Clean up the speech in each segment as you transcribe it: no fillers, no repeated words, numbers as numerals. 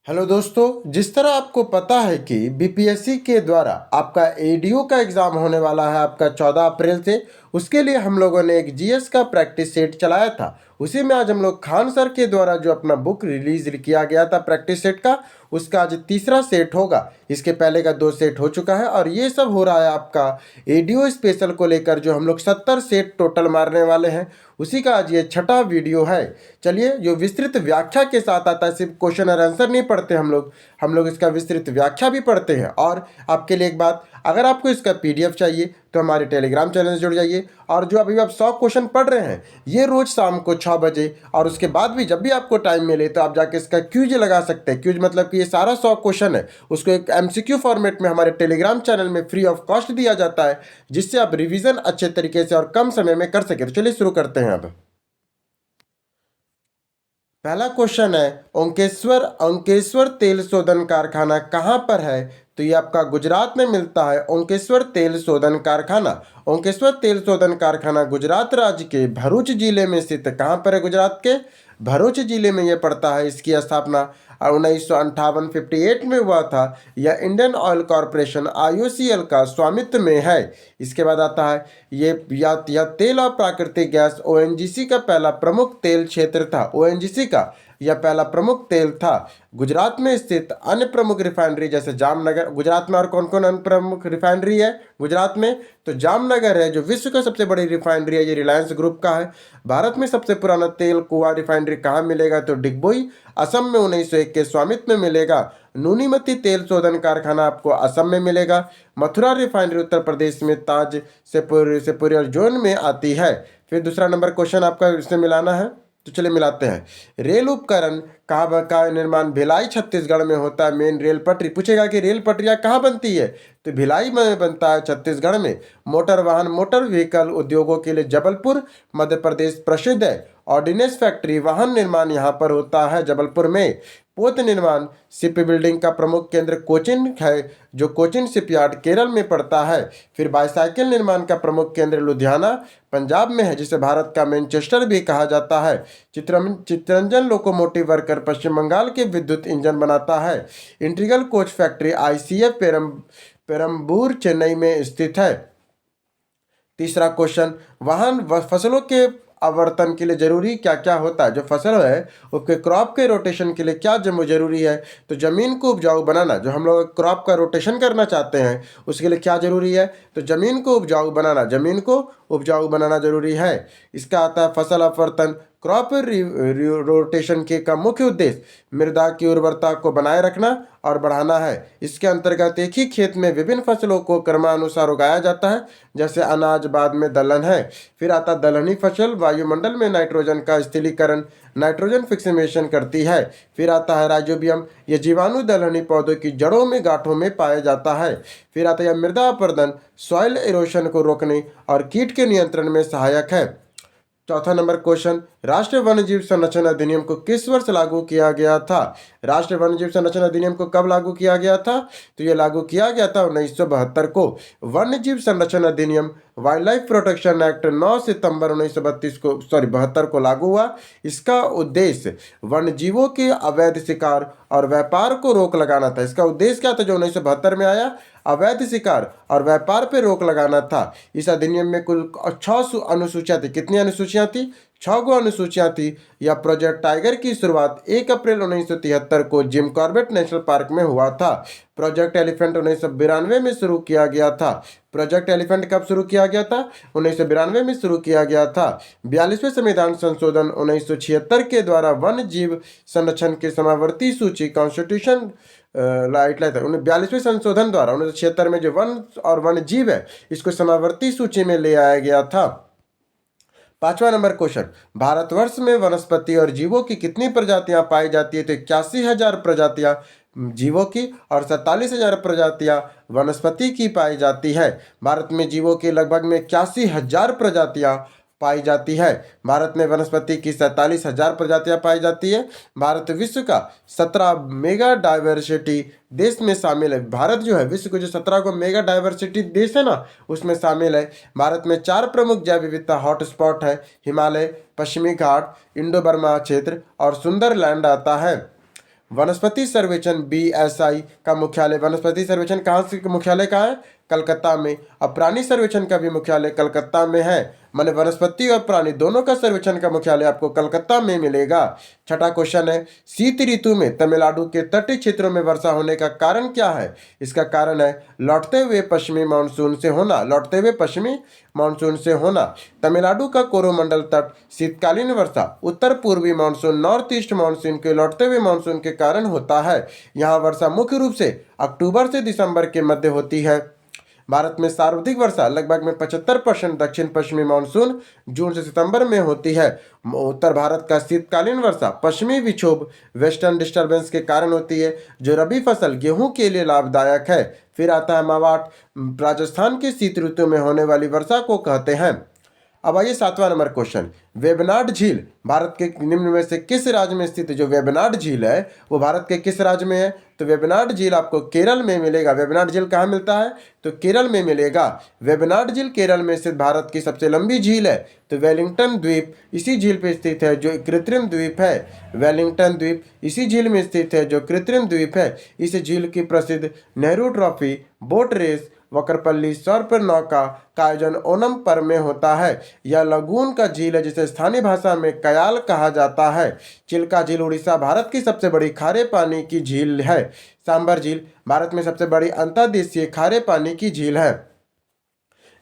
Hello दोस्तों, जिस तरह आपको पता है कि बीपीएससी के द्वारा आपका एडीओ का एग्ज़ाम होने वाला है आपका 14 अप्रैल से। उसके लिए हम लोगों ने एक जीएस का प्रैक्टिस सेट चलाया था। उसी में आज हम लोग खान सर के द्वारा जो अपना बुक रिलीज किया गया था प्रैक्टिस सेट का, उसका आज तीसरा सेट होगा। इसके पहले का 2 सेट हो चुका है और ये सब हो रहा है आपका एडीओ स्पेशल को लेकर, जो हम लोग 70 सेट टोटल मारने वाले हैं। उसी का आज ये छठा वीडियो है। चलिए, जो विस्तृत व्याख्या के साथ आता है, सिर्फ क्वेश्चन और आंसर नहीं पढ़ते हम लोग इसका विस्तृत व्याख्या भी पढ़ते हैं। और आपके लिए एक बात, अगर आपको इसका पीडीएफ चाहिए तो हमारे टेलीग्राम चैनल से जुड़ जाइए। और जो अभी आप 100 क्वेश्चन पढ़ रहे हैं, ये रोज शाम को 6 बजे, और उसके बाद भी जब भी आपको टाइम मिले तो आप जाके इसका क्यूज लगा सकते हैं। क्यूज मतलब कि ये सारा 100 क्वेश्चन है, उसको एक एमसीक्यू फॉर्मेट में हमारे टेलीग्राम चैनल में फ्री ऑफ कॉस्ट दिया जाता है, जिससे आप रिवीजन अच्छे तरीके से और कम समय में कर सके। तो चलिए शुरू करते हैं। अब पहला क्वेश्चन है, ओंकेश्वर तेल शोधन कारखाना कहाँ पर है? तो ये आपका गुजरात में मिलता है, ओंकेश्वर तेल शोधन कारखाना। ओंकेश्वर तेल शोधन कारखाना गुजरात राज्य के भरूच जिले में स्थित। कहाँ पर है? गुजरात के भरूच जिले में ये पड़ता है। इसकी स्थापना 1958 में हुआ था। यह इंडियन ऑयल कॉरपोरेशन IOCL का स्वामित्व में है। इसके बाद आता है, यह तेल और प्राकृतिक गैस ONGC का पहला प्रमुख तेल क्षेत्र था। ONGC का यह पहला प्रमुख तेल था। गुजरात में स्थित अन्य प्रमुख रिफाइनरी जैसे जामनगर। गुजरात में और कौन कौन अन्य प्रमुख रिफाइनरी है गुजरात में? तो जामनगर है, जो विश्व का सबसे बड़ी रिफाइनरी है, ये रिलायंस ग्रुप का है। भारत में सबसे पुराना तेल कुआं रिफाइनरी कहाँ मिलेगा? तो डिगबोई, असम में 1901 के स्वामित्व में मिलेगा। नूनीमती तेल शोधन कारखाना आपको असम में मिलेगा। मथुरा रिफाइनरी उत्तर प्रदेश में ताज सेपोरियल जोन में आती है। फिर दूसरा नंबर क्वेश्चन आपका इससे मिलाना है, तो चलिए मिलाते हैं। रेल उपकरण कहाँ का निर्माण भिलाई छत्तीसगढ़ में होता है। मेन रेल पटरी पूछेगा कि रेल पटरियाँ कहाँ बनती है, तो भिलाई में बनता है, छत्तीसगढ़ में। मोटर व्हीकल उद्योगों के लिए जबलपुर मध्य प्रदेश प्रसिद्ध है। ऑर्डिनेंस फैक्ट्री वाहन निर्माण यहाँ पर होता है, जबलपुर में। पोत निर्माण शिप बिल्डिंग का प्रमुख केंद्र कोचिन है, जो कोचिन शिपयार्ड केरल में पड़ता है। फिर बाईसाइकिल निर्माण का प्रमुख केंद्र लुधियाना पंजाब में है, जिसे भारत का मैनचेस्टर भी कहा जाता है। चित्तरंजन लोकोमोटिव वर्कर पश्चिम बंगाल के विद्युत इंजन बनाता है। Integral coach factory ICF Perambur Chennai में स्थित है। तीसरा क्वेश्चन, फसलों के आवर्तन के लिए जरूरी क्या क्या होता है? जो फसल है उसके क्रॉप के रोटेशन के लिए क्या जरूरी है? तो जमीन को उपजाऊ बनाना। जो हम लोग क्रॉप का रोटेशन करना चाहते हैं उसके लिए क्या जरूरी है? तो जमीन को उपजाऊ बनाना, जमीन को उपजाऊ बनाना जरूरी है। इसका आता है फसल आवर्तन। क्रॉप रोटेशन के का मुख्य उद्देश्य मृदा की उर्वरता को बनाए रखना और बढ़ाना है। इसके अंतर्गत एक ही खेत में विभिन्न फसलों को क्रमानुसार उगाया जाता है, जैसे अनाज, बाद में दलहन है। फिर आता दलहनी फसल, वायुमंडल में नाइट्रोजन का स्थिरीकरण, नाइट्रोजन फिक्सेशन करती है। फिर आता है राइजोबियम, यह जीवाणु दलहनी पौधों की जड़ों में गांठों में पाया जाता है। फिर आता है मृदा अपर्दन, सॉइल इरोशन को रोकने और कीट के नियंत्रण में सहायक है। चौथा नंबर क्वेश्चन, राष्ट्रीय वन्यजीव संरक्षण अधिनियम को किस वर्ष लागू किया गया था? राष्ट्रीय वन्यजीव संरक्षण अधिनियम को कब लागू किया गया था? तो ये लागू किया गया था 1972 को। वन्यजीव संरक्षण अधिनियम वाइल्ड लाइफ प्रोटेक्शन एक्ट 9 सितंबर 1972 को लागू हुआ। इसका उद्देश्य वन्यजीवों के अवैध शिकार और व्यापार को रोक लगाना था। इसका उद्देश्य क्या था जो 1972 में आया? अवैध शिकार और व्यापार पर रोक लगाना था। इस अधिनियम में कुल 6 अनुसूचियां थी। कितनी अनुसूचियां थी? 6 गो अनुसूचियां थी। यह प्रोजेक्ट टाइगर की शुरुआत 1 अप्रैल 1973 को जिम कॉर्बेट नेशनल पार्क में हुआ था। प्रोजेक्ट एलिफेंट 1992 में शुरू किया गया था। प्रोजेक्ट एलिफेंट कब शुरू किया गया था? 1992 में शुरू किया गया था। 42वें संविधान संशोधन 1976 के द्वारा वन्य जीव संरक्षण के समावर्ती सूची कॉन्स्टिट्यूशन 42वें संशोधन द्वारा 1976 में जो वन और वन्य जीव है इसको समावर्ती सूची में ले आया गया था। 5वां नंबर क्वेश्चन, भारतवर्ष में वनस्पति और जीवों की कितनी प्रजातियां पाई जाती है? तो 81,000 प्रजातियां जीवों की और 47,000 प्रजातियां वनस्पति की पाई जाती है। भारत में जीवों की लगभग में 81,000 प्रजातियां पाई जाती है। भारत में वनस्पति की 47,000 प्रजातियां पाई जाती है। भारत विश्व का 17 मेगा डाइवर्सिटी देश में शामिल है। भारत जो है विश्व के जो 17 को मेगा डाइवर्सिटी देश है ना, उसमें शामिल है। भारत में 4 प्रमुख जैव विविधता हॉटस्पॉट है, हिमालय, पश्चिमी घाट, इंडो बर्मा क्षेत्र और सुंदरलैंड आता है। वनस्पति सर्वेक्षण BSI का मुख्यालय, वनस्पति सर्वेक्षण कहाँ से मुख्यालय कहाँ है? कलकत्ता में। अब प्राणी सर्वेक्षण का भी मुख्यालय कलकत्ता में है, माने वनस्पति और प्राणी दोनों का सर्वेक्षण का मुख्यालय आपको कलकत्ता में मिलेगा। छठा क्वेश्चन है, शीत ऋतु में तमिलनाडु के तटीय क्षेत्रों में वर्षा होने का कारण क्या है? इसका कारण है लौटते हुए पश्चिमी मानसून से होना, लौटते हुए पश्चिमी मानसून से होना। तमिलनाडु का कोरोमंडल तट शीतकालीन वर्षा उत्तर पूर्वी मानसून नॉर्थ ईस्ट मानसून के लौटते हुए मानसून के कारण होता है। यहाँ वर्षा मुख्य रूप से अक्टूबर से दिसंबर के मध्य होती है। भारत में सर्वाधिक वर्षा लगभग में 75% दक्षिण पश्चिमी मानसून जून से सितंबर में होती है। उत्तर भारत का शीतकालीन वर्षा पश्चिमी विक्षोभ वेस्टर्न डिस्टर्बेंस के कारण होती है, जो रबी फसल गेहूं के लिए लाभदायक है। फिर आता है मावाट, राजस्थान के शीत ऋतु में होने वाली वर्षा को कहते हैं। अब आइए 7वां नंबर क्वेश्चन, वेबनाड झील भारत के निम्न में से किस राज्य में स्थित है? जो वेबनाड झील है वो भारत के किस राज्य में है? तो वेबनाड झील आपको केरल में मिलेगा। वेबनाड झील कहाँ मिलता है? तो केरल में मिलेगा। वेबनाड झील केरल में स्थित भारत की सबसे लंबी झील है। तो वेलिंगटन द्वीप इसी झील पे स्थित है, जो कृत्रिम द्वीप है। वेलिंगटन द्वीप इसी झील में स्थित है, जो कृत्रिम द्वीप है। इस झील की प्रसिद्ध नेहरू ट्रॉफी, बोट रेस, वक्रपल्ली सौर नौका का आयोजन ओनम पर में होता है। यह लगून का झील है जिसे स्थानीय भाषा में कयाल कहा जाता है। चिल्का झील उड़ीसा भारत की सबसे बड़ी खारे पानी की झील है। सांबर झील भारत में सबसे बड़ी अंतर्देशीय खारे पानी की झील है।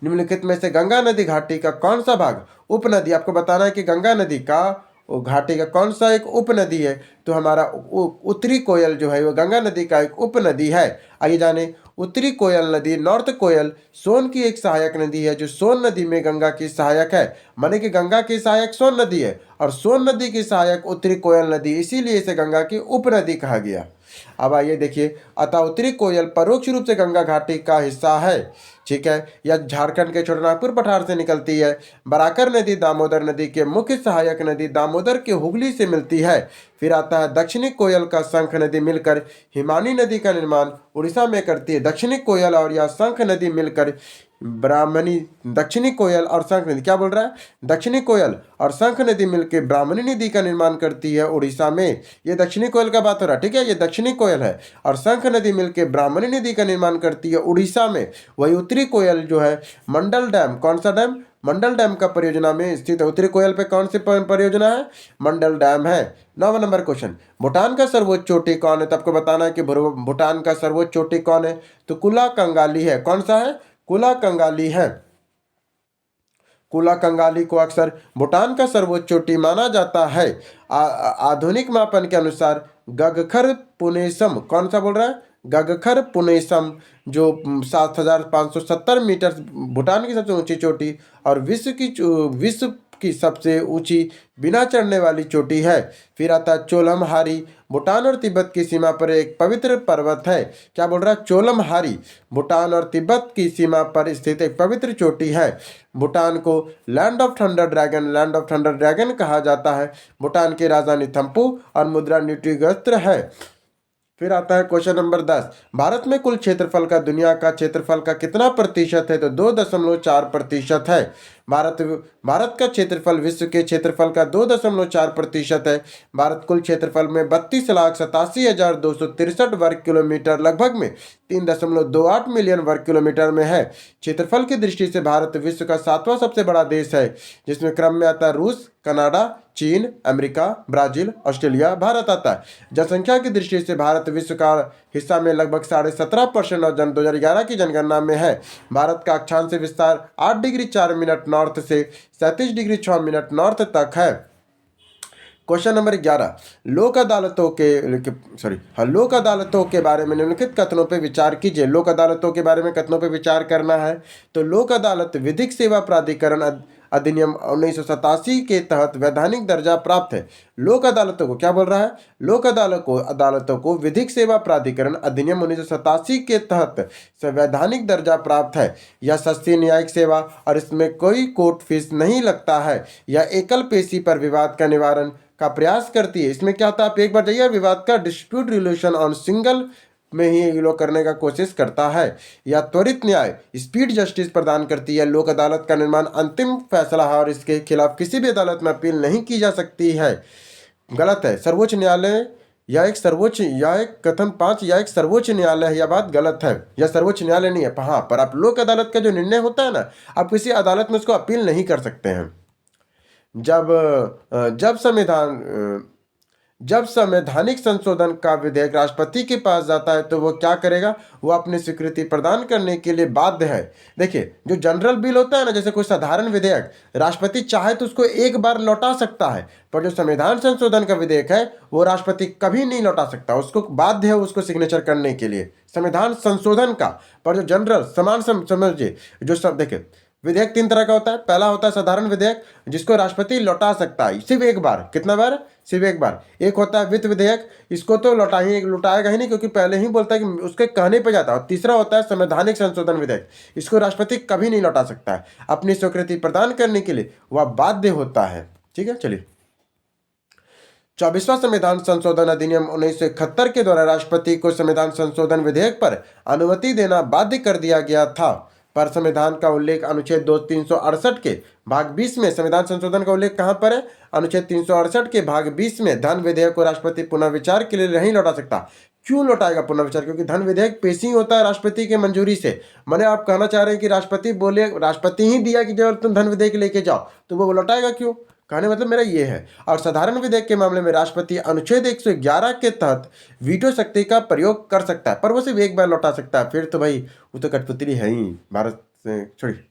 निम्नलिखित में से गंगा नदी घाटी का कौन सा भाग उपनदी, आपको बताना है कि गंगा नदी का घाटी का कौन सा एक उपनदी है? तो हमारा उत्तरी कोयल जो है वो गंगा नदी का एक उपनदी है। आइए जाने, उत्तरी कोयल नदी नॉर्थ कोयल सोन की एक सहायक नदी है, जो सोन नदी में गंगा की सहायक है। माने कि गंगा की सहायक सोन नदी है और सोन नदी की सहायक उत्तरी कोयल नदी, इसीलिए इसे गंगा की उपनदी कहा गया। अब आइए देखिए, अतः उत्तरी कोयल परोक्ष रूप से गंगा घाटी का हिस्सा है। ठीक है, यह झारखंड के छोटानागपुर पठार से निकलती है। बराकर नदी दामोदर नदी के मुख्य सहायक नदी दामोदर के हुगली से मिलती है। फिर आता है दक्षिणी कोयल का शंख नदी मिलकर हिमानी नदी का निर्माण उड़ीसा में करती है। दक्षिणी कोयल और यह शंख नदी मिलकर ब्राह्मणी, दक्षिणी कोयल और शंख नदी, क्या बोल रहा है? दक्षिणी कोयल और शंख नदी मिलकर ब्राह्मणी नदी का निर्माण करती है उड़ीसा में। ये दक्षिणी कोयल का बात हो रहा है, ठीक है, ये दक्षिणी कोयल है और शंख नदी मिलकर ब्राह्मणी नदी का निर्माण करती है उड़ीसा में। वही उत्तरी कोयल जो है मंडल डैम, कौन सा डैम? मंडल डैम का परियोजना में स्थित है। उत्तरी कोयल पे कौन सी परियोजना है? मंडल डैम है। 9वां नंबर क्वेश्चन, भूटान का सर्वोच्च चोटी कौन है? तो आपको बताना है कि भूटान का सर्वोच्च चोटी कौन है? तो कुला कंगाली है। कौन सा है? कुला कंगाली है। कुला कंगाली को अक्सर भूटान का सर्वोच्च चोटी माना जाता है। आधुनिक मापन के अनुसार गगखर पुनेसम, कौन सा बोल रहा है? गगखर पुनेसम, जो 7570 मीटर भूटान की सबसे ऊंची चोटी और विश्व की सबसे ऊंची बिना चढ़ने वाली चोटी है। फिर आता है चोलमहारी, भूटान और तिब्बत की सीमा पर एक पवित्र पर्वत है। क्या बोल रहा है? चोलमहारी भूटान और तिब्बत की सीमा पर स्थित एक पवित्र चोटी है। भूटान को लैंड ऑफ थंडर ड्रैगन कहा जाता है। भूटान की राजधानी थिम्पू और मुद्रा न्यूट्रीगस्त्र है। फिर आता है क्वेश्चन नंबर 10, भारत में कुल क्षेत्रफल का दुनिया का क्षेत्रफल का कितना प्रतिशत है? तो 2.4% है। भारत का क्षेत्रफल विश्व के क्षेत्रफल का 2.4% है। भारत कुल क्षेत्रफल में 32,87,263 वर्ग किलोमीटर, लगभग में 3.28 मिलियन वर्ग किलोमीटर में है। क्षेत्रफल की दृष्टि से भारत विश्व का 7वां सबसे बड़ा देश है, जिसमें क्रम में आता है रूस, कनाडा, चीन, अमेरिका, ब्राजील, ऑस्ट्रेलिया, भारत आता है। जनसंख्या की दृष्टि से भारत विश्व का हिस्सा में लगभग 17.5% और 2011 की जनगणना में है। भारत का अक्षांश विस्तार 8 डिग्री 4 मिनट नॉर्थ से 37 डिग्री 6 मिनट नॉर्थ तक है। क्वेश्चन नंबर 11, लोक अदालतों के बारे में निम्नलिखित कथनों पर विचार कीजिए। लोक अदालतों के बारे में कथनों पर विचार करना है। तो लोक अदालत विधिक सेवा प्राधिकरण अधिनियम 1987 के तहत वैधानिक दर्जा प्राप्त है। लोक अदालतों को क्या बोल रहा है? लोक अदालतों को विधिक सेवा प्राधिकरण अधिनियम 1987 के तहत संवैधानिक दर्जा प्राप्त है। यह सस्ती न्यायिक सेवा और इसमें कोई कोर्ट फीस नहीं लगता है। यह एकल पेशी पर विवाद का निवारण का प्रयास करती है। इसमें क्या होता है? आप एक बार जाइए, विवाद का डिस्प्यूट रिजोल्यूशन ऑन सिंगल में ही ये लोग करने का कोशिश करता है। या त्वरित न्याय स्पीड जस्टिस प्रदान करती है। लोक अदालत का निर्माण अंतिम फैसला है और इसके खिलाफ किसी भी अदालत में अपील नहीं की जा सकती है। गलत है। सर्वोच्च न्यायालय यह एक कथन 5 या एक सर्वोच्च न्यायालय है, यह बात गलत है, यह सर्वोच्च न्यायालय नहीं है। हाँ, पर आप लोक अदालत का जो निर्णय होता है ना, आप किसी अदालत में उसको अपील नहीं कर सकते हैं। जब जब संविधान जब संवैधानिक संशोधन का विधेयक राष्ट्रपति के पास जाता है तो वो क्या करेगा, वो अपनी स्वीकृति प्रदान करने के लिए बाध्य है। देखिए, जो जनरल बिल होता है ना, जैसे कोई साधारण विधेयक, राष्ट्रपति चाहे तो उसको एक बार लौटा सकता है, पर जो संविधान संशोधन का विधेयक है वो राष्ट्रपति कभी नहीं लौटा सकता, उसको बाध्य है उसको सिग्नेचर करने के लिए संविधान संशोधन का। पर जो जनरल समान समझिए, जो सब देखिए, विधेयक 3 तरह का होता है। पहला होता है साधारण विधेयक, जिसको राष्ट्रपति लौटा सकता है सिर्फ एक बार। कितना बार? सिर्फ एक बार। एक होता है वित्त विधेयक, इसको तो लौटाएगा ही नहीं, क्योंकि पहले ही बोलता है कि उसके कहने पर जाता है। और तीसरा होता है संवैधानिक संशोधन विधेयक, इसको राष्ट्रपति कभी नहीं लौटा सकता है, अपनी स्वीकृति प्रदान करने के लिए वह बाध्य होता है। ठीक है, चलिए। 24वां संविधान संशोधन अधिनियम 1971 के द्वारा राष्ट्रपति को संविधान संशोधन विधेयक पर अनुमति देना बाध्य कर दिया गया था, पर संविधान का उल्लेख अनुच्छेद 368 के भाग 20 में, संविधान संशोधन का उल्लेख कहां पर है? अनुच्छेद 368 के भाग 20 में धन विधेयक को राष्ट्रपति पुनः विचार के लिए नहीं लौटा सकता। क्यों लौटाएगा पुनः विचार? क्योंकि धन विधेयक पेश ही होता है राष्ट्रपति के मंजूरी से। मैंने आप कहना चाह रहे हैं कि राष्ट्रपति बोले, राष्ट्रपति ही दिया कि जब तुम धन विधेयक लेके जाओ, तो वो लौटाएगा क्यों? कहने मतलब मेरा ये है। और साधारण विधेयक के मामले में राष्ट्रपति अनुच्छेद 111 के तहत वीटो शक्ति का प्रयोग कर सकता है, पर वो सिर्फ एक बार लौटा सकता है। फिर तो भाई वो तो कठपुतली है ही। भारत से छोड़िए।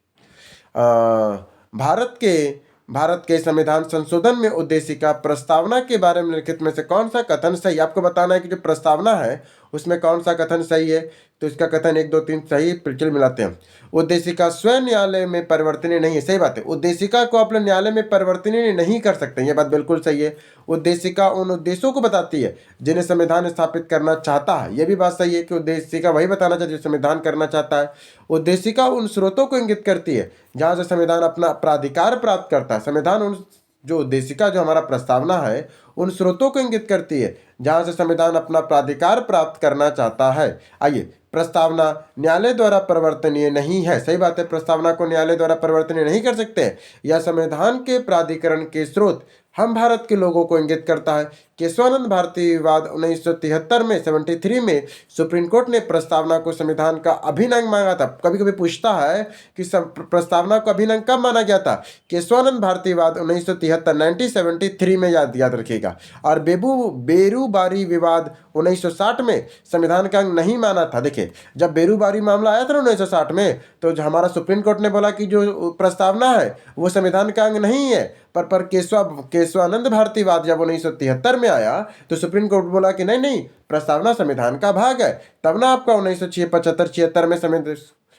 भारत के संविधान संशोधन में उद्देशिका प्रस्तावना के बारे में लिखित में से कौन सा कथन सही? आपको बताना है कि जो प्रस्तावना है उसमें कौन सा कथन सही है। तो इसका कथन 1 2 3 सही, पिछले मिलाते हैं। उद्देशिका स्वयं न्यायालय में परिवर्तनीय नहीं है। सही बात है, उद्देशिका को आप न्यायालय में परिवर्तनीय नहीं कर सकते, यह बात बिल्कुल सही है। उद्देशिका उन उद्देश्यों को बताती है जिन्हें संविधान स्थापित करना चाहता है, यह भी बात सही है कि उद्देशिका वही बताना चाहिए जो संविधान करना चाहता है। उद्देशिका उन स्रोतों को इंगित करती है जहाँ से संविधान अपना प्राधिकार प्राप्त करता है। संविधान उन जो उद्देशिका जो हमारा प्रस्तावना है उन स्रोतों को इंगित करती है जहां से संविधान अपना प्राधिकार प्राप्त करना चाहता है। आइए, प्रस्तावना न्यायालय द्वारा परिवर्तनीय नहीं है। सही बात है, प्रस्तावना को न्यायालय द्वारा परिवर्तनीय नहीं कर सकते। यह संविधान के प्राधिकरण के स्रोत हम भारत के लोगों को इंगित करता है। केशवानंद भारतीय विवाद 1973 में 73 में सुप्रीम कोर्ट ने प्रस्तावना को संविधान का अभिन्न अंग माना था। कभी कभी पूछता है कि प्रस्तावना को अभिन्न अंग कब माना गया था? केशवानंद भारतीय विवाद 1973 में, याद रखिएगा। और बेरूबारी विवाद 1960 में संविधान का अंग नहीं माना था। देखिए, जब बेरूबारी मामला आया था 1960 में, तो हमारा सुप्रीम कोर्ट ने बोला कि जो प्रस्तावना है वो संविधान का अंग नहीं है। पर केशवानंद भारतीय वाद जब 1973 में आया तो सुप्रीम कोर्ट बोला कि नहीं, प्रस्तावना संविधान का भाग है। तब ना आपका 1975-76 में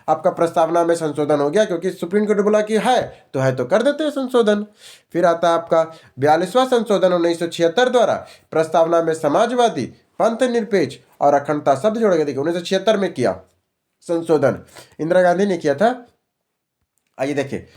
आपका प्रस्तावना में संशोधन हो गया, क्योंकि सुप्रीम कोर्ट बोला कि है तो कर देते हैं संशोधन। फिर आता है आपका 42वां संशोधन 1976 द्वारा प्रस्तावना में समाजवादी, पंथ निरपेक्ष और अखंडता शब्द जोड़े गए। देखिए, 1976 में किया संशोधन, इंदिरा गांधी ने किया था। आइए देखिए,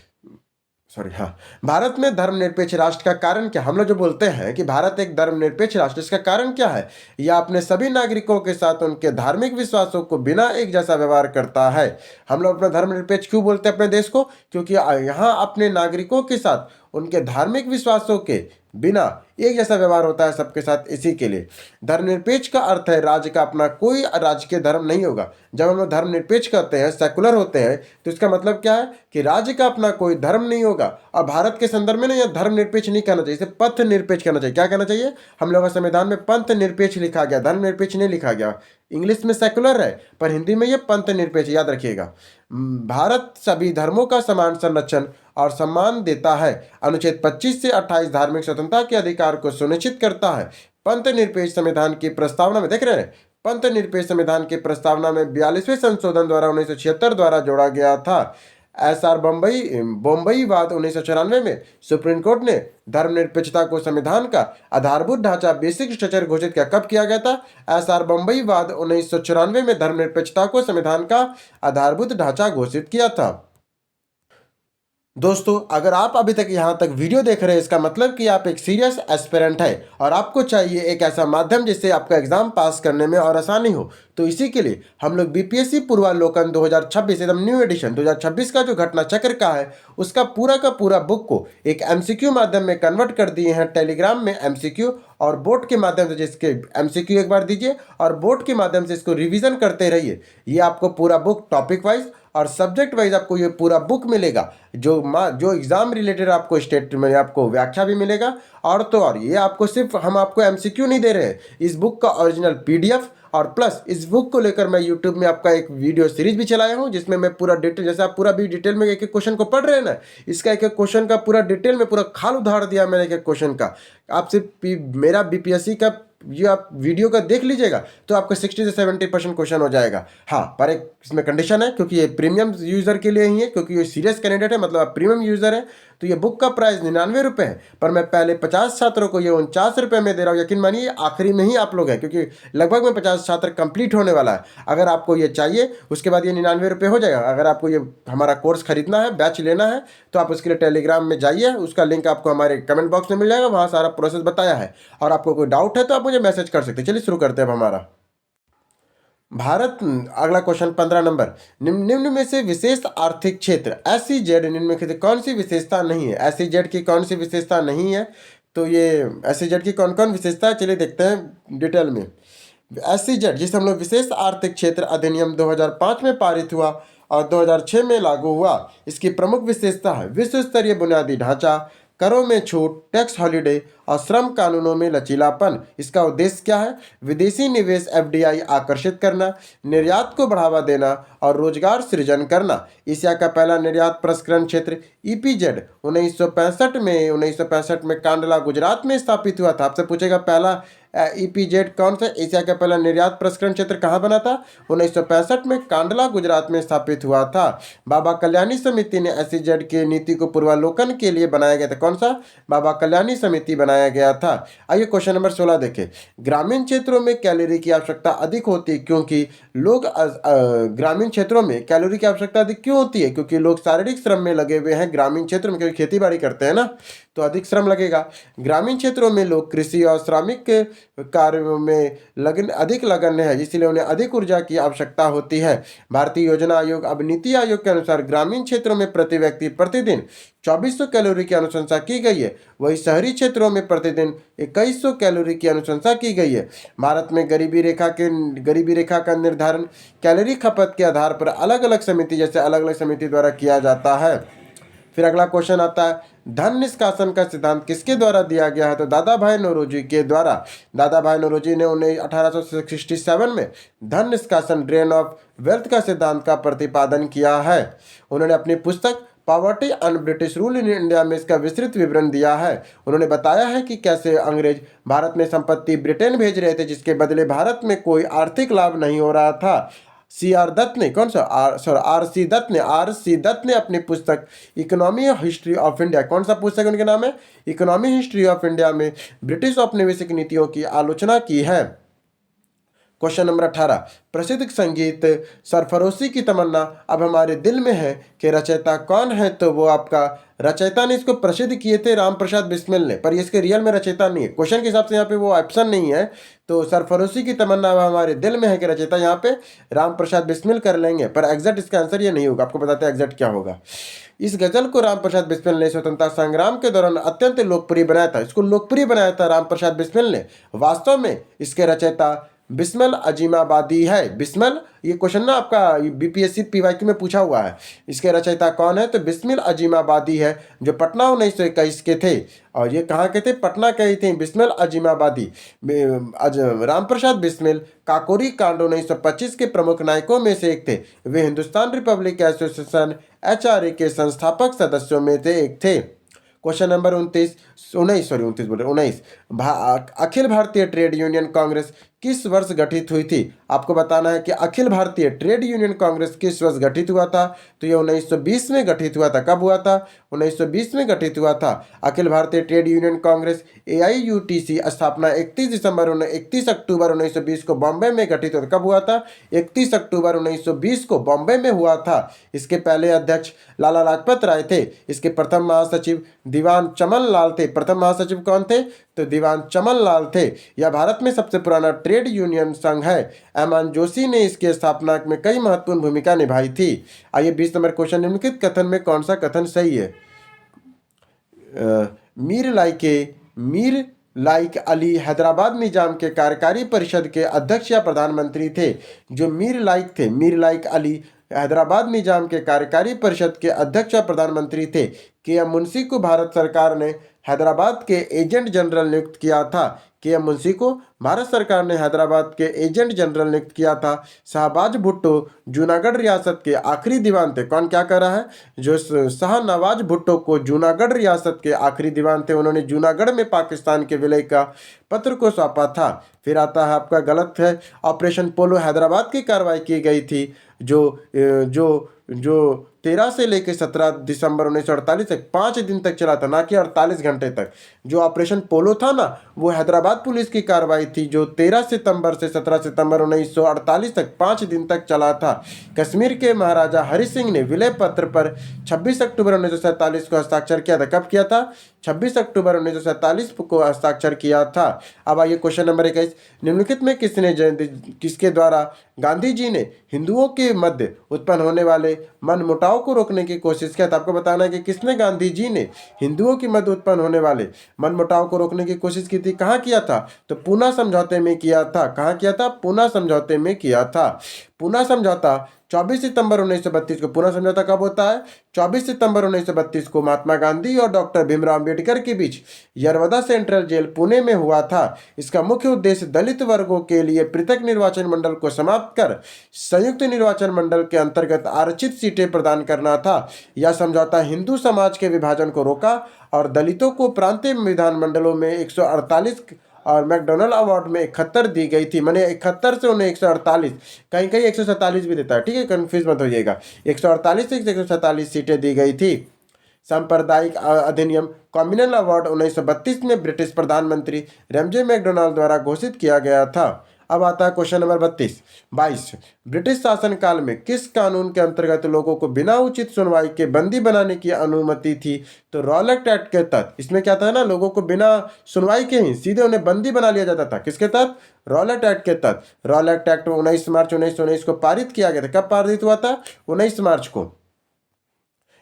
भारत में धर्मनिरपेक्ष राष्ट्र का कारण क्या? हम लोग जो बोलते हैं कि भारत एक धर्मनिरपेक्ष राष्ट्र, इसका कारण क्या है? यह अपने सभी नागरिकों के साथ उनके धार्मिक विश्वासों को बिना एक जैसा व्यवहार करता है। हम लोग अपना धर्मनिरपेक्ष क्यों बोलते हैं अपने देश को? क्योंकि यहाँ अपने नागरिकों के साथ उनके धार्मिक विश्वासों के बिना एक जैसा व्यवहार होता है सबके साथ। इसी के लिए धर्मनिरपेक्ष का अर्थ है राज्य का अपना कोई राजकीय धर्म नहीं होगा। जब हम लोग धर्मनिरपेक्ष कहते हैं, सेकुलर होते हैं, तो इसका मतलब क्या है कि राज्य का अपना कोई धर्म नहीं होगा। और भारत के संदर्भ में ना यह धर्मनिरपेक्ष नहीं कहना चाहिए, इसे पथ निरपेक्ष कहना चाहिए। क्या कहना चाहिए? हम लोगों का संविधान में पंथ निरपेक्ष लिखा गया, धर्मनिरपेक्ष नहीं लिखा गया। इंग्लिश में सेकुलर है पर हिंदी में यह पंथ निरपेक्ष, याद रखिएगा। भारत सभी धर्मों का समान संरक्षण और सम्मान देता है। अनुच्छेद 25 से 28 धार्मिक स्वतंत्रता के अधिकार को सुनिश्चित करता है। पंथ निरपेक्ष संविधान की प्रस्तावना में, देख रहे हैं, पंथ निरपेक्ष संविधान की प्रस्तावना में 42वें संशोधन द्वारा 1976 द्वारा जोड़ा गया था। SR बम्बई वाद 1994 में सुप्रीम कोर्ट ने धर्मनिरपेक्षता को संविधान का आधारभूत ढांचा, बेसिक स्ट्रक्चर घोषित किया। कब किया गया था? SR बम्बई वाद 1994 में धर्मनिरपेक्षता को संविधान का आधारभूत ढांचा घोषित किया था। दोस्तों, अगर आप अभी तक यहाँ तक वीडियो देख रहे हैं, इसका मतलब कि आप एक सीरियस एस्पिरेंट है और आपको चाहिए एक ऐसा माध्यम जिससे आपका एग्जाम पास करने में और आसानी हो। तो इसी के लिए हम लोग बीपीएससी पूर्वावलोकन 2026 एकदम न्यू एडिशन 2026 का जो घटना चक्र का है उसका पूरा का पूरा बुक को एक एमसीक्यू माध्यम में कन्वर्ट कर दिए हैं। टेलीग्राम में एमसीक्यू और बोर्ड के माध्यम से जिसके एमसीक्यू एक बार दीजिए और बोर्ड के माध्यम से इसको रिवीजन करते रहिए। ये आपको पूरा बुक टॉपिक वाइज और सब्जेक्ट वाइज आपको ये पूरा बुक मिलेगा, जो एग्जाम रिलेटेड आपको स्टेट में आपको व्याख्या भी मिलेगा। और तो और ये आपको सिर्फ हम आपको एमसीक्यू नहीं दे रहे हैं, इस बुक का ओरिजिनल पीडीएफ और प्लस इस बुक को लेकर मैं यूट्यूब में आपका एक वीडियो सीरीज भी चलाया हूँ, जिसमें मैं पूरा डिटेल, जैसे आप पूरा भी डिटेल में एक एक क्वेश्चन को पढ़ रहे हैं ना, इसका एक एक क्वेश्चन का पूरा डिटेल में पूरा खाल उधार दिया मैंने एक एक क्वेश्चन का। आप सिर्फ मेरा बीपीएससी का ये आप वीडियो का देख लीजिएगा तो आपका 60 से 70% क्वेश्चन हो जाएगा। हाँ, पर एक इसमें कंडीशन है, क्योंकि ये प्रीमियम यूज़र के लिए ही है, क्योंकि ये सीरियस कैंडिडेट है, मतलब आप प्रीमियम यूज़र है। तो ये बुक का प्राइस 99 रुपये है, पर मैं पहले 50 छात्रों को ये 49 रुपये में दे रहा हूँ। यकीन मानिए आखिरी में ही आप लोग हैं, क्योंकि लगभग में 50 छात्र कंप्लीट होने वाला है। अगर आपको ये चाहिए उसके बाद ये 99 रुपये हो जाएगा। अगर आपको ये हमारा कोर्स खरीदना है, बैच लेना है, तो आप उसके लिए टेलीग्राम में जाइए, उसका लिंक आपको हमारे कमेंट बॉक्स में मिल जाएगा, वहाँ सारा प्रोसेस बताया है। और आपको कोई डाउट है तो आप मुझे मैसेज कर सकते हैं। चलिए शुरू करते हैं अब हमारा भारत। अगला क्वेश्चन 15 नंबर, निम्न में से विशेष आर्थिक क्षेत्र SEZ निम्न में से कौन सी विशेषता नहीं है? SEZ की कौन सी विशेषता नहीं है? तो ये SEZ की कौन कौन विशेषता है, चलिए देखते हैं डिटेल में। SEZ जिसे हम लोग विशेष आर्थिक क्षेत्र अधिनियम 2005 में पारित हुआ और 2006 में लागू हुआ। इसकी प्रमुख विशेषता है विश्व स्तरीय बुनियादी ढांचा, करों में छूट, टैक्स हॉलिडे और श्रम कानूनों में लचीलापन। इसका उद्देश्य क्या है? विदेशी निवेश FDI आकर्षित करना, निर्यात को बढ़ावा देना और रोजगार सृजन करना। एशिया का पहला निर्यात प्रसंस्करण क्षेत्र EPZ 1965 में कांडला गुजरात में स्थापित हुआ था। आपसे पूछेगा पहला EPZ कौन सा, एशिया का पहला निर्यात प्रसंस्करण क्षेत्र कहाँ बना था? 1965 में कांडला गुजरात में स्थापित हुआ था। बाबा कल्याणी समिति ने SEZ के नीति को पूर्वावलोकन के लिए बनाया गया था। कौन सा? बाबा कल्याणी समिति बनाया गया था। आइए क्वेश्चन नंबर 16 देखें। ग्रामीण क्षेत्रों में कैलोरी की आवश्यकता अधिक होती है, क्योंकि लोग ग्रामीण क्षेत्रों में कैलोरी की आवश्यकता अधिक क्यों होती है? क्योंकि लोग शारीरिक श्रम में लगे हुए हैं ग्रामीण क्षेत्र में, क्योंकि खेती बाड़ी करते हैं ना, तो अधिक श्रम लगेगा। ग्रामीण क्षेत्रों में लोग कृषि और श्रमिक कार्यों में अधिक लगन है, इसलिए उन्हें अधिक ऊर्जा की आवश्यकता होती है। भारतीय योजना आयोग अब नीति आयोग के अनुसार ग्रामीण क्षेत्रों में प्रति व्यक्ति प्रतिदिन 2400 कैलोरी की अनुशंसा की गई है, वही शहरी क्षेत्रों में प्रतिदिन 2100 कैलोरी की अनुशंसा की गई है। भारत में गरीबी रेखा का निर्धारण कैलोरी खपत के आधार पर अलग अलग समिति द्वारा किया जाता है। फिर अगला क्वेश्चन आता है, धन निष्कासन का सिद्धांत किसके द्वारा दिया गया है? तो दादा भाई नौरोजी के द्वारा। दादा भाई नौरोजी ने 1867 में धन निष्कासन ड्रेन ऑफ वेल्थ का सिद्धांत का प्रतिपादन किया है। उन्होंने अपनी पुस्तक poverty and British rule in India में इसका विस्तृत विवरण दिया है। उन्होंने बताया है कि कैसे अंग्रेज भारत में संपत्ति ब्रिटेन भेज रहे थे, जिसके बदले भारत में कोई आर्थिक लाभ नहीं हो रहा था। R.C. दत्त ने अपनी पुस्तक इकोनॉमी हिस्ट्री ऑफ इंडिया, कौन सा पुस्तक उनके नाम है? इकोनॉमी हिस्ट्री ऑफ इंडिया में ब्रिटिश औपनिवेशिक नीतियों की आलोचना की है। क्वेश्चन नंबर 18, प्रसिद्ध संगीत सरफरोशी की तमन्ना अब हमारे दिल में है कि रचयिता कौन है? तो वो आपका रचयिता ने इसको प्रसिद्ध किए थे राम प्रसाद बिस्मिल ने, पर इसके रियल में रचयिता नहीं है। क्वेश्चन के हिसाब से यहाँ पे वो ऑप्शन नहीं है, तो सरफरोशी की तमन्ना अब हमारे दिल में है कि रचयिता यहाँ पे राम प्रसाद बिस्मिल कर लेंगे, पर एग्जैक्ट इसका आंसर ये नहीं होगा। आपको बताते हैं एग्जैक्ट क्या होगा। इस गजल को राम प्रसाद बिस्मिल ने स्वतंत्रता संग्राम के दौरान अत्यंत लोकप्रिय बनाया था। इसको लोकप्रिय बनाया था राम प्रसाद बिस्मिल ने। वास्तव में इसके रचयिता बिस्मिल अजीमाबादी है। बिस्मिल, ये क्वेश्चन ना आपका BPSC PYQ में पूछा हुआ है। इसके रचयिता कौन है? तो बिस्मिल अजीमाबादी है, जो पटना 1921 के थे। और ये कहाँ के थे? पटना के ही थे। बिस्मिल अजीमाबादी। राम प्रसाद बिस्मिल काकोरी कांड 1925 के प्रमुख नायकों में से एक थे। वे हिंदुस्तान रिपब्लिक एसोसिएशन HRA के संस्थापक सदस्यों में से एक थे। Question number 19 Akhil Bharatiya trade union Congress किस वर्ष गठित हुई थी? आपको बताना है कि अखिल भारतीय ट्रेड यूनियन कांग्रेस किस वर्ष गठित हुआ था। तो ये 1920 में गठित हुआ था। कब हुआ था? 1920 में गठित हुआ था। Akhil Bharatiya trade union Congress AIUTC स्थापना 31 अक्टूबर 1920 को बॉम्बे में गठित हुआ। कब हुआ था? 31 अक्टूबर 1920 को बॉम्बे में हुआ था। इसके पहले अध्यक्ष लाला लाजपत राय थे। इसके प्रथम महासचिव दीवान चमन लाल थे। प्रथम महासचिव कौन थे? तो दीवान चमन लाल थे। यह भारत में सबसे पुराना ट्रेड यूनियन संघ है। एमएन जोशी ने इसके स्थापना में कई महत्वपूर्ण भूमिका निभाई थी। आइए 20 नंबर क्वेश्चन, निम्नलिखित कथन में कौन सा कथन सही है? मीर लाइक अली हैदराबाद निजाम के कार्यकारी परिषद के अध्यक्ष या प्रधानमंत्री थे। जो मीर लाइक थे, मीर लाइक अली हैदराबाद निजाम के कार्यकारी परिषद के अध्यक्ष या प्रधानमंत्री थे। के एम मुंशी को भारत सरकार ने हैदराबाद के एजेंट जनरल नियुक्त किया था। के एम मुंशी को भारत सरकार ने हैदराबाद के एजेंट जनरल नियुक्त किया था। शाहबाज भुट्टो जूनागढ़ रियासत के आखिरी दीवान थे। कौन क्या कर रहा है? जो शाहनवाज भुट्टो को जूनागढ़ रियासत के आखिरी दीवान थे, उन्होंने जूनागढ़ में पाकिस्तान के विलय का पत्र को सौंपा था। फिर आता है आपका गलत है, ऑपरेशन पोलो हैदराबाद की कार्रवाई की गई थी जो जो जो 13 से लेकर 17 दिसंबर 1948 तक 5 दिन तक चला था, ना कि 48 घंटे तक। जो ऑपरेशन पोलो था ना, वो हैदराबाद पुलिस की कार्रवाई थी जो 13 सितंबर से 17 सितंबर 1948 तक 5 दिन तक चला था। कश्मीर के महाराजा हरि सिंह ने विलय पत्र पर 26 अक्टूबर 1947 को हस्ताक्षर किया था। कब किया था? 26 अक्टूबर 1947 को हस्ताक्षर किया था। अब आइए क्वेश्चन नंबर 21, निम्नलिखित में किसके द्वारा गांधी जी ने हिंदुओं के मध्य उत्पन्न होने वाले मनमुटाव को रोकने की कोशिश किया था? आपको बताना है कि किसने, गांधी जी ने हिंदुओं के मध्य उत्पन्न होने वाले मनमुटाव को रोकने की कोशिश की थी। कहाँ किया था? तो पूना समझौते में किया था। कहाँ किया था? पूना समझौते में किया था। पूना समझौता 24 सितंबर 1932 को। पूना समझौता कब होता है? 24 सितंबर 1932 को महात्मा गांधी और डॉक्टर भीमराव अंबेडकर के बीच यरवदा सेंट्रल जेल पुणे में हुआ था। इसका मुख्य उद्देश्य दलित वर्गों के लिए पृथक निर्वाचन मंडल को समाप्त कर संयुक्त निर्वाचन मंडल के अंतर्गत आरक्षित सीटें प्रदान करना था। यह समझौता हिंदू समाज के विभाजन को रोका और दलितों को प्रांतीय विधानमंडलों में 148 और मैकडोनल्ड अवार्ड में 71 दी गई थी। मैंने 71 से उन्हें 148, कहीं कहीं 147 भी देता है, ठीक है, कंफ्यूज मत होइएगा। 148 से 147 सीटें दी गई थी। सांप्रदायिक अधिनियम कॉम्युनल अवार्ड 1932 में ब्रिटिश प्रधानमंत्री रमजे मैकडोनाल्ड द्वारा घोषित किया गया था। अब आता है क्वेश्चन नंबर 22। ब्रिटिश शासनकाल में किस कानून के अंतर्गत लोगों को बिना उचित सुनवाई के बंदी बनाने की अनुमति थी? तो रॉलेट एक्ट के तहत। इसमें क्या था ना, लोगों को बिना सुनवाई के ही सीधे उन्हें बंदी बना लिया जाता था। किसके तहत? रॉलेट एक्ट के तहत। रॉलेट एक्ट 19 मार्च 1919 को पारित किया गया था। कब पारित हुआ था? 19 मार्च को।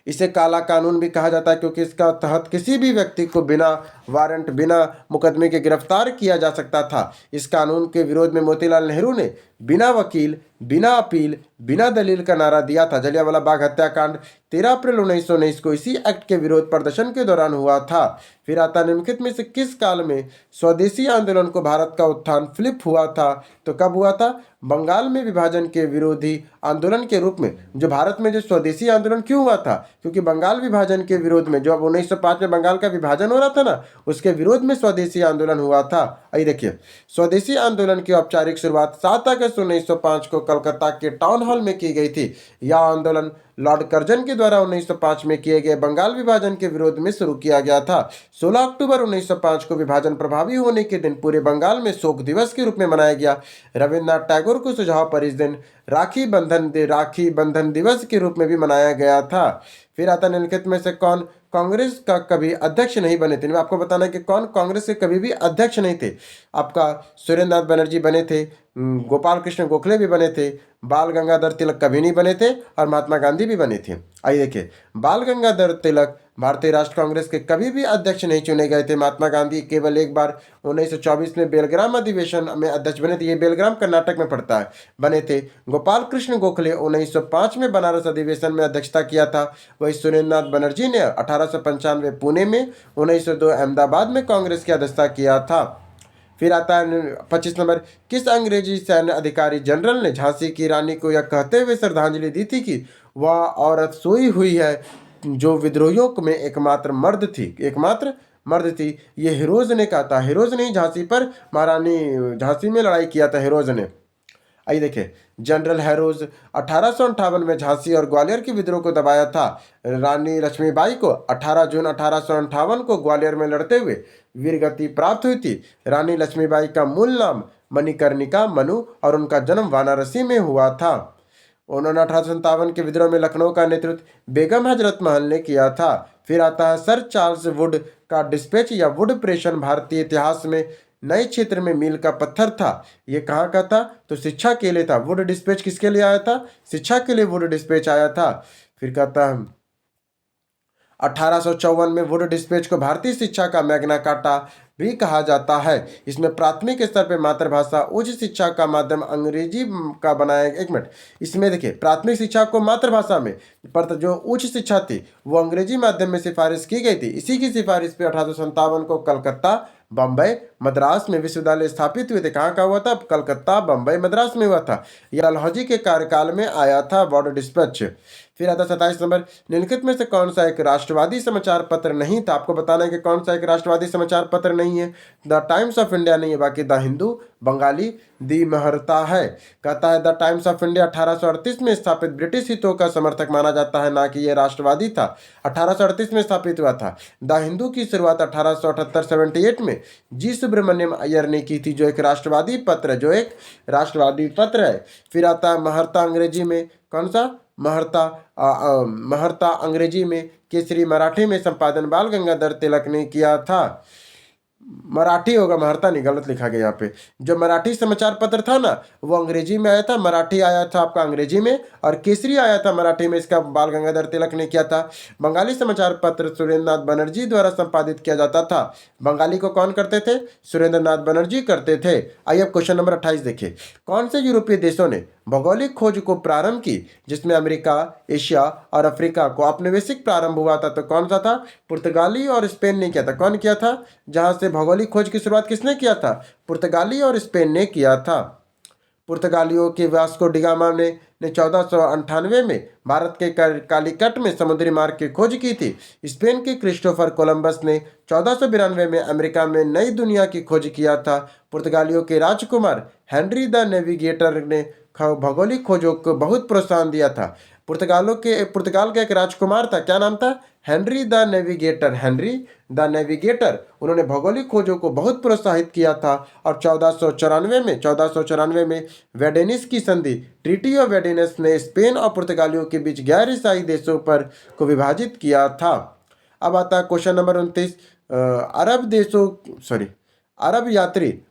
इसे काला कानून भी कहा जाता है क्योंकि इसका तहत किसी भी व्यक्ति को बिना वारंट, बिना मुकदमे के गिरफ्तार किया जा सकता था। इस कानून के विरोध में मोतीलाल नेहरू ने बिना वकील, बिना अपील, बिना दलील का नारा दिया था। जलियांवाला बाग हत्याकांड 13 अप्रैल 1919 को इसी एक्ट के विरोध प्रदर्शन के दौरान हुआ था। फिर आता निम्नलिखित में से किस काल में स्वदेशी आंदोलन को भारत का उत्थान फ्लिप हुआ था? तो कब हुआ था? बंगाल में विभाजन के विरोधी आंदोलन के रूप में। जो भारत में जो स्वदेशी आंदोलन क्यों हुआ था? क्योंकि बंगाल विभाजन के विरोध में, जो अब 1905 में बंगाल का विभाजन हो रहा था ना, उसके विरोध में स्वदेशी आंदोलन हुआ था। आइए देखिए, स्वदेशी आंदोलन की औपचारिक शुरुआत 7 अगस्त 1905 को कलकत्ता के टाउन हॉल में की गई थी। यह आंदोलन लॉर्ड कर्जन के द्वारा 1905 में किए गए बंगाल विभाजन के विरोध में शुरू किया गया था। 16 अक्टूबर 1905 को विभाजन प्रभावी होने के दिन पूरे बंगाल में शोक दिवस के रूप में मनाया गया। रविन्द्रनाथ टैगोर के सुझाव पर इस दिन राखी बंधन दिवस के रूप में भी मनाया गया था। फिर आता निम्नलिखित में से कौन कांग्रेस का कभी अध्यक्ष नहीं बने थे? मैं आपको बताना है कि कौन कांग्रेस के कभी भी अध्यक्ष नहीं थे। आपका सुरेंद्र नाथ बनर्जी बने थे, गोपाल कृष्ण गोखले भी बने थे, बाल गंगाधर तिलक कभी नहीं बने थे, और महात्मा गांधी भी बने थे। आइए देखिए, बाल गंगाधर तिलक भारतीय राष्ट्र कांग्रेस के कभी भी अध्यक्ष नहीं चुने गए थे। महात्मा गांधी केवल एक बार 1924 में बेलग्राम अधिवेशन में अध्यक्ष बने थे। ये बेलग्राम कर्नाटक में पड़ता है, बने थे। गोपाल कृष्ण गोखले 1905 में बनारस अधिवेशन में अध्यक्षता किया था। वही सुरेंद्र नाथ बनर्जी ने 1895 पुणे में, 1902 अहमदाबाद में कांग्रेस की अध्यक्षता किया था। फिर आता है 25 नंबर, किस अंग्रेजी सैन्य अधिकारी जनरल ने झांसी की रानी को यह कहते हुए श्रद्धांजलि दी थी कि वह औरत सोई हुई है जो विद्रोहियों में एकमात्र मर्द थी। ये हीरोज ने कहा था। हीरोज ने झांसी पर, महारानी झांसी में लड़ाई किया था हीरोज ने। आइए देखिए, जनरल हैरोज 1858 में झांसी और ग्वालियर के विद्रोह को दबाया था। रानी लक्ष्मीबाई को 18 जून 1858 को ग्वालियर में लड़ते हुए वीरगति प्राप्त हुई थी। रानी लक्ष्मीबाई का मूल नाम मणिकर्णिका मनु और उनका जन्म वाराणसी में हुआ था। उन्होंने 1857 के विद्रोह में लखनऊ का नेतृत्व बेगम हजरत महल ने किया था। फिर आता है सर चार्ल्स वुड का डिस्पैच या वुड प्रेषण भारतीय इतिहास में नए क्षेत्र में मील का पत्थर था। ये कहाँ का था? तो शिक्षा के लिए था। वुड डिस्पैच किसके लिए आया था? शिक्षा के लिए वुड डिस्पैच आया था। फिर कहता है 1854 में वुड डिस्पैच को भारतीय शिक्षा का मैग्ना कार्टा भी कहा जाता है। इसमें प्राथमिक स्तर पर मातृभाषा, उच्च शिक्षा का माध्यम अंग्रेजी का बनाया। एक मिनट, इसमें देखिए प्राथमिक शिक्षा को मातृभाषा में, पर जो उच्च शिक्षा थी वो अंग्रेजी माध्यम में सिफारिश की गई थी। इसी की सिफारिश पे 1857 को कलकत्ता, बम्बई, मद्रास में विश्वविद्यालय स्थापित हुए थे। कहाँ का हुआ था? कलकत्ता, बम्बई, मद्रास में हुआ था। यह डलहौजी के कार्यकाल में आया था, बॉर्डर डिस्पैच। फिर आता 27 नंबर, निम्नलिखित में से कौन सा एक राष्ट्रवादी समाचार पत्र नहीं था? आपको बताना है कि कौन सा एक राष्ट्रवादी समाचार पत्र नहीं है। द टाइम्स ऑफ इंडिया नहीं है, बाकी द हिंदू, बंगाली, दी महर्ता है। कहता है द टाइम्स ऑफ इंडिया 1838 में स्थापित ब्रिटिश हितों का समर्थक माना जाता है, ना कि यह राष्ट्रवादी था। 1838 में स्थापित हुआ था। द हिंदू की शुरुआत 1878-78 में जी सुब्रमण्यम अय्यर ने की थी, जो एक राष्ट्रवादी पत्र है। फिर आता है महर्ता, अंग्रेजी में कौन सा? महर्ता अंग्रेजी में। केसरी मराठी में संपादन बाल गंगाधर तिलक ने किया था। मराठी होगा, महर्ता नहीं, गलत लिखा गया यहाँ पे। जो मराठी समाचार पत्र था ना वो अंग्रेजी में आया था, मराठी आया था आपका अंग्रेजी में, और केसरी आया था मराठी में। इसका बाल गंगाधर तिलक ने किया था। बंगाली समाचार पत्र सुरेंद्र नाथ बनर्जी द्वारा संपादित किया जाता था। बंगाली को कौन करते थे? सुरेंद्र नाथ बनर्जी करते थे। आइए अब क्वेश्चन नंबर 28 देखिए। कौन से यूरोपीय देशों ने भौगोलिक खोज को प्रारंभ की जिसमें अमेरिका, एशिया और अफ्रीका को औपनिवेशिक प्रारंभ हुआ था? तो कौन सा था? पुर्तगाली और स्पेन ने किया था। कौन किया था? जहां से भौगोलिक खोज की शुरुआत किसने किया था? पुर्तगाली और स्पेन ने किया था। पुर्तगालियों के वास्को डिगामा ने 1498 में भारत के कालीकट में समुद्री मार्ग की खोज की थी। स्पेन के क्रिस्टोफर कोलंबस ने 1492 में अमेरिका में नई दुनिया की खोज किया था। पुर्तगालियों के राजकुमार हेनरी द नेविगेटर ने भौगोलिक खोजों को बहुत प्रोत्साहन दिया था। पुर्तगाल का एक राजकुमार था, क्या नाम था? Henry the navigator. उन्होंने भौगोलिक खोजों को बहुत प्रोत्साहित किया था। और 1494 में वेडेनिस की संधि, ट्रीटी ऑफ वेडेनिस ने स्पेन और पुर्तगालियों के बीच गैर ईसाई देशों पर को विभाजित किया था। अब आता है क्वेश्चन नंबर 29।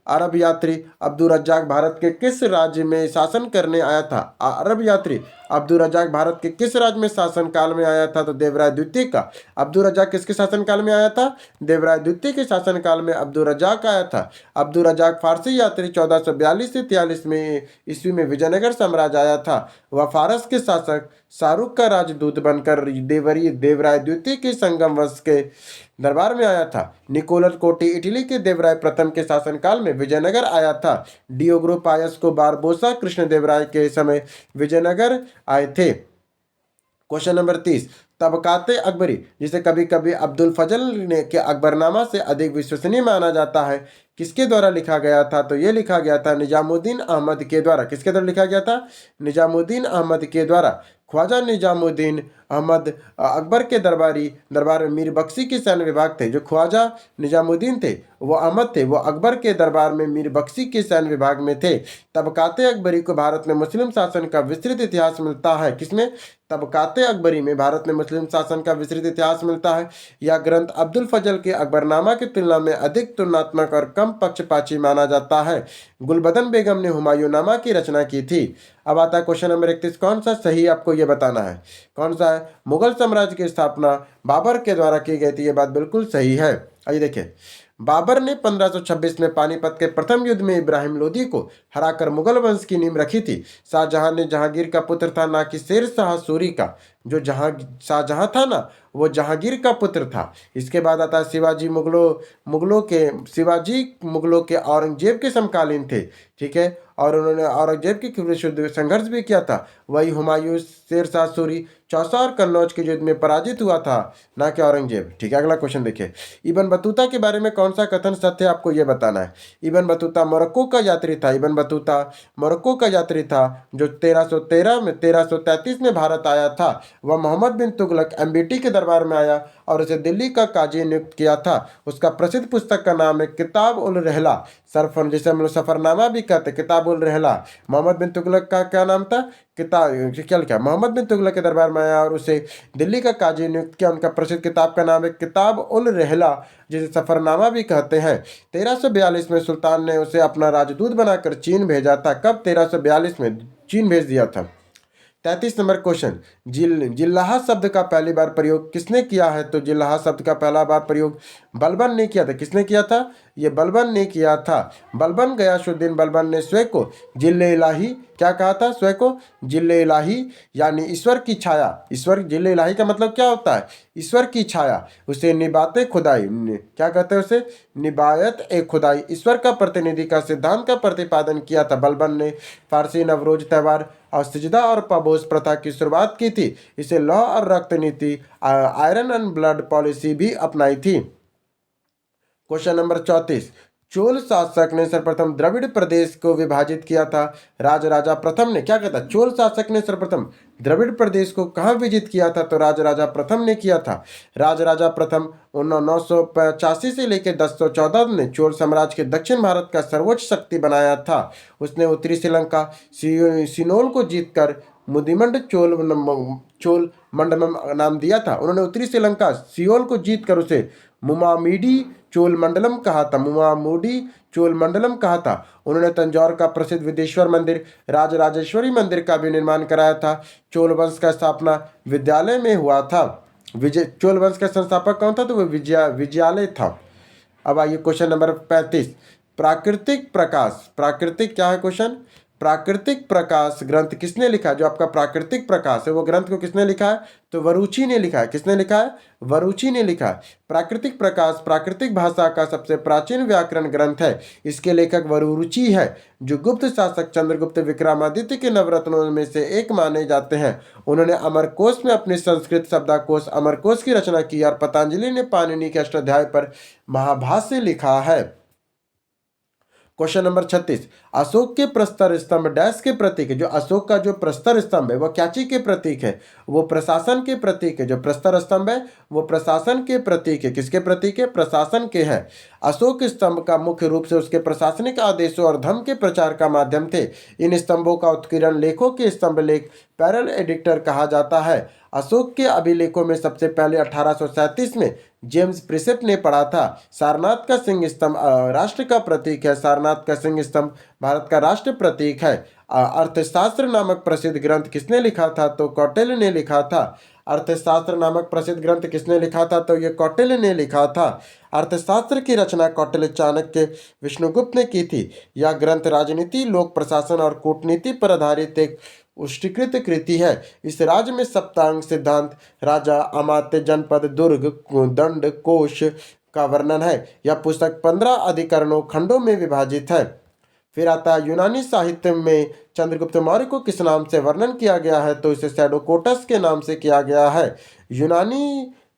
अरब यात्री अब्दुल रज्जाक भारत के किस राज्य में शासन करने आया था? अरब यात्री अब्दुल रज्जाक भारत के किस राज्य में शासन काल में आया था? तो देवराय द्वितीय का। अब्दुल रज्जाक किसके शासन काल में आया था? देवराय द्वितीय के शासन काल में अब्दुल रज्जाक आया था। अब्दुल रज्जाक फारसी यात्री 1442 से 43 में ईस्वी में विजयनगर साम्राज्य आया था। वह फारस के शासक शाहरुख का राजदूत बनकर देवराय द्वितीय के संगम वंश के दरबार में आया था। निकोलस कोटी इटली के देवराय प्रथम के शासनकाल में विजयनगर आया था। डियोग्रो पायस को बारबोसा कृष्णदेवराय के समय विजयनगर आए थे। Question number 30। तबकाते अकबरी, जिसे कभी कभी अब्दुल फजल ने के अकबरनामा से अधिक विश्वसनीय माना जाता है, किसके द्वारा लिखा गया था? तो ये लिखा गया था निजामुद्दीन अहमद के द्वारा। किसके द्वारा लिखा गया था? निजामुद्दीन अहमद के द्वारा। ख्वाजा निजामुद्दीन अहमद अकबर के दरबार में मीर बख्शी के सैन्य विभाग थे। जो ख्वाजा निजामुद्दीन थे वो अहमद थे, वो अकबर के दरबार में मीर बख्शी के सैन्य विभाग में थे। तबकाते अकबरी को भारत में मुस्लिम शासन का विस्तृत इतिहास मिलता है। किसमें? तबकाते अकबरी में भारत में मुस्लिम शासन का विस्तृत इतिहास मिलता है। यह ग्रंथ अब्दुल फजल के अकबरनामा की तुलना में अधिक तुलनात्मक और कम पक्षपाती माना जाता है। गुलबदन बेगम ने हुमायूंनामा की रचना की थी। अब आता है क्वेश्चन नंबर 31। कौन सा सही आपको यह बताना है? कौन सा है? मुगल साम्राज्य की स्थापना बाबर के द्वारा की गई थी। यह बात बिल्कुल सही है। आइए देखिए, बाबर ने 1526 में पानीपत के प्रथम युद्ध में इब्राहिम लोदी को हराकर मुगल वंश की नींव रखी थी। शाहजहां ने जहांगीर का पुत्र था, ना कि शेर शाह सूरी का। जो शाहजहां था ना वो जहांगीर का पुत्र था। इसके बाद आता है शिवाजी मुगलों के औरंगजेब के समकालीन थे। ठीक है, और उन्होंने औरंगजेब के विरुद्ध संघर्ष भी किया था। वही हुमायूं शेर शाह सूरी चौसा और कन्नौज के युद्ध में पराजित हुआ था, ना कि औरंगजेब। ठीक है, अगला क्वेश्चन देखिए। इब्न बतूता के बारे में कौन सा कथन सत्य है? आपको यह बताना है। इब्न बतूता मोरक्को का यात्री था। इब्न बतूता मोरक्को का यात्री था जो 1333 में भारत आया था। वह मोहम्मद बिन तुगलक एमबीटी के दरबार में आया और उसे दिल्ली का काजी नियुक्त किया था। उसका प्रसिद्ध पुस्तक का नाम है किताब उल रहला, जिसे हम लोग सफरनामा भी कहते, किताब उल रहला। मोहम्मद बिन तुगलक का क्या नाम था? मोहम्मद बिन तुगलक के दरबार में आया और उसे दिल्ली का काजी नियुक्त किया। उनका प्रसिद्ध किताब का नाम है किताब उल रहला, जिसे सफरनामा भी कहते हैं। 1342 में सुल्तान ने उसे अपना राजदूत बनाकर चीन भेजा था। कब? 1342 में चीन भेज दिया था। 33 नंबर क्वेश्चन, जिल्लाहा शब्द का पहली बार प्रयोग किसने किया है? तो जिल्लाहा शब्द का पहला बार प्रयोग बलबन ने किया था। किसने किया था? ये बलबन ने किया था। बलबन गयासुद्दीन बलबन ने स्वयं को जिल्ले इलाही क्या कहा था? स्वयं को जिल्ले इलाही यानी ईश्वर की छाया। ईश्वर, जिल्ले इलाही का मतलब क्या होता है? ईश्वर की छाया। उसे निबाते खुदाई क्या कहते हैं? उसे निबायत ए खुदाई, ईश्वर का प्रतिनिधि का सिद्धांत का प्रतिपादन किया था बलबन ने। फारसी नवरोज त्यौहार और सिजदा और पापोस प्रथा की शुरुआत की थी। इसे लौह और रक्त नीति, आयरन एंड ब्लड पॉलिसी भी अपनाई थी। क्वेश्चन नंबर 34, चोल शासक ने सर्वप्रथम द्रविड़ प्रदेश को विभाजित किया था। राजराजा प्रथम ने क्या कहता? चोल शासक ने सर्वप्रथम द्रविड़ प्रदेश को कहाँ विजित किया था? तो राजराजा प्रथम ने किया था। राजराजा प्रथम 985 से लेकर 1014 ने चोल साम्राज्य के दक्षिण भारत का सर्वोच्च शक्ति बनाया था। उसने उत्तरी श्रीलंका सिनोल को जीतकर मुदिमंड चोल मंडलम नाम दिया था। उन्होंने उत्तरी श्रीलंका सियोल को जीतकर उसे मुमामीडी चोल मंडलम कहा था। मुमामूडी चोल मंडलम कहा था। उन्होंने तंजौर का प्रसिद्ध विदेश्वर मंदिर राजराजेश्वरी मंदिर का भी निर्माण कराया था। चोल वंश का स्थापना विद्यालय में हुआ था। चोल वंश का संस्थापक कौन था? तो वो विजयालय था। अब आइए क्वेश्चन नंबर 35, प्राकृतिक प्रकाश। प्राकृतिक क्या है क्वेश्चन? प्राकृतिक प्रकाश ग्रंथ किसने लिखा है? जो आपका प्राकृतिक प्रकाश है वो ग्रंथ को किसने लिखा है? तो वरुचि ने लिखा है। किसने लिखा है? वरुचि ने लिखा है। प्राकृतिक प्रकाश प्राकृतिक भाषा का सबसे प्राचीन व्याकरण ग्रंथ है। इसके लेखक वरुचि है, जो गुप्त शासक चंद्रगुप्त विक्रमादित्य के नवरत्नों में से एक माने जाते हैं। उन्होंने अमरकोश में अपने संस्कृत शब्दाकोश अमरकोश की रचना की और पतंजलि ने पाणिनि के अष्टाध्याय पर महाभाष्य लिखा है। क्वेश्चन नंबर 36, अशोक के प्रस्तर स्तंभ डैश के प्रतीक है? जो अशोक का जो प्रस्तर स्तंभ है वह क्या चीज के प्रतीक है? वो प्रशासन के प्रतीक है। जो प्रस्तर स्तंभ है वो प्रशासन के प्रतीक है। किसके प्रतीक है? प्रशासन के है। अशोक स्तंभ का मुख्य रूप से उसके प्रशासनिक आदेशों और धर्म के प्रचार का माध्यम थे। इन स्तंभों का उत्कीर्णन लेखों के स्तंभ लेख पैरल एडिक्टर कहा जाता है। अशोक के अभिलेखों में सबसे पहले 1837 में जेम्स प्रिसेप ने पढ़ा था। सारनाथ का सिंह स्तंभ राष्ट्र का प्रतीक है। सारनाथ का सिंह स्तंभ भारत का राष्ट्र प्रतीक है। अर्थशास्त्र नामक प्रसिद्ध ग्रंथ किसने लिखा था? तो कौटिल्य ने लिखा था। अर्थशास्त्र नामक प्रसिद्ध ग्रंथ किसने लिखा था? तो ये कौटिल्य ने लिखा था। अर्थशास्त्र की रचना कौटिल्य, चाणक्य, विष्णुगुप्त ने की थी। यह ग्रंथ राजनीति, लोक प्रशासन और कूटनीति पर आधारित एक उष्टीकृत कृति है। इस राज्य में सप्तांग सिद्धांत, राजा, अमात्य, जनपद, दुर्ग, दंड, कोश का वर्णन है। यह पुस्तक 15 अधिकरणों खंडों में विभाजित है। फिर आता है यूनानी साहित्य में चंद्रगुप्त मौर्य को किस नाम से वर्णन किया गया है? तो इसे सैडोकोटस के नाम से किया गया है।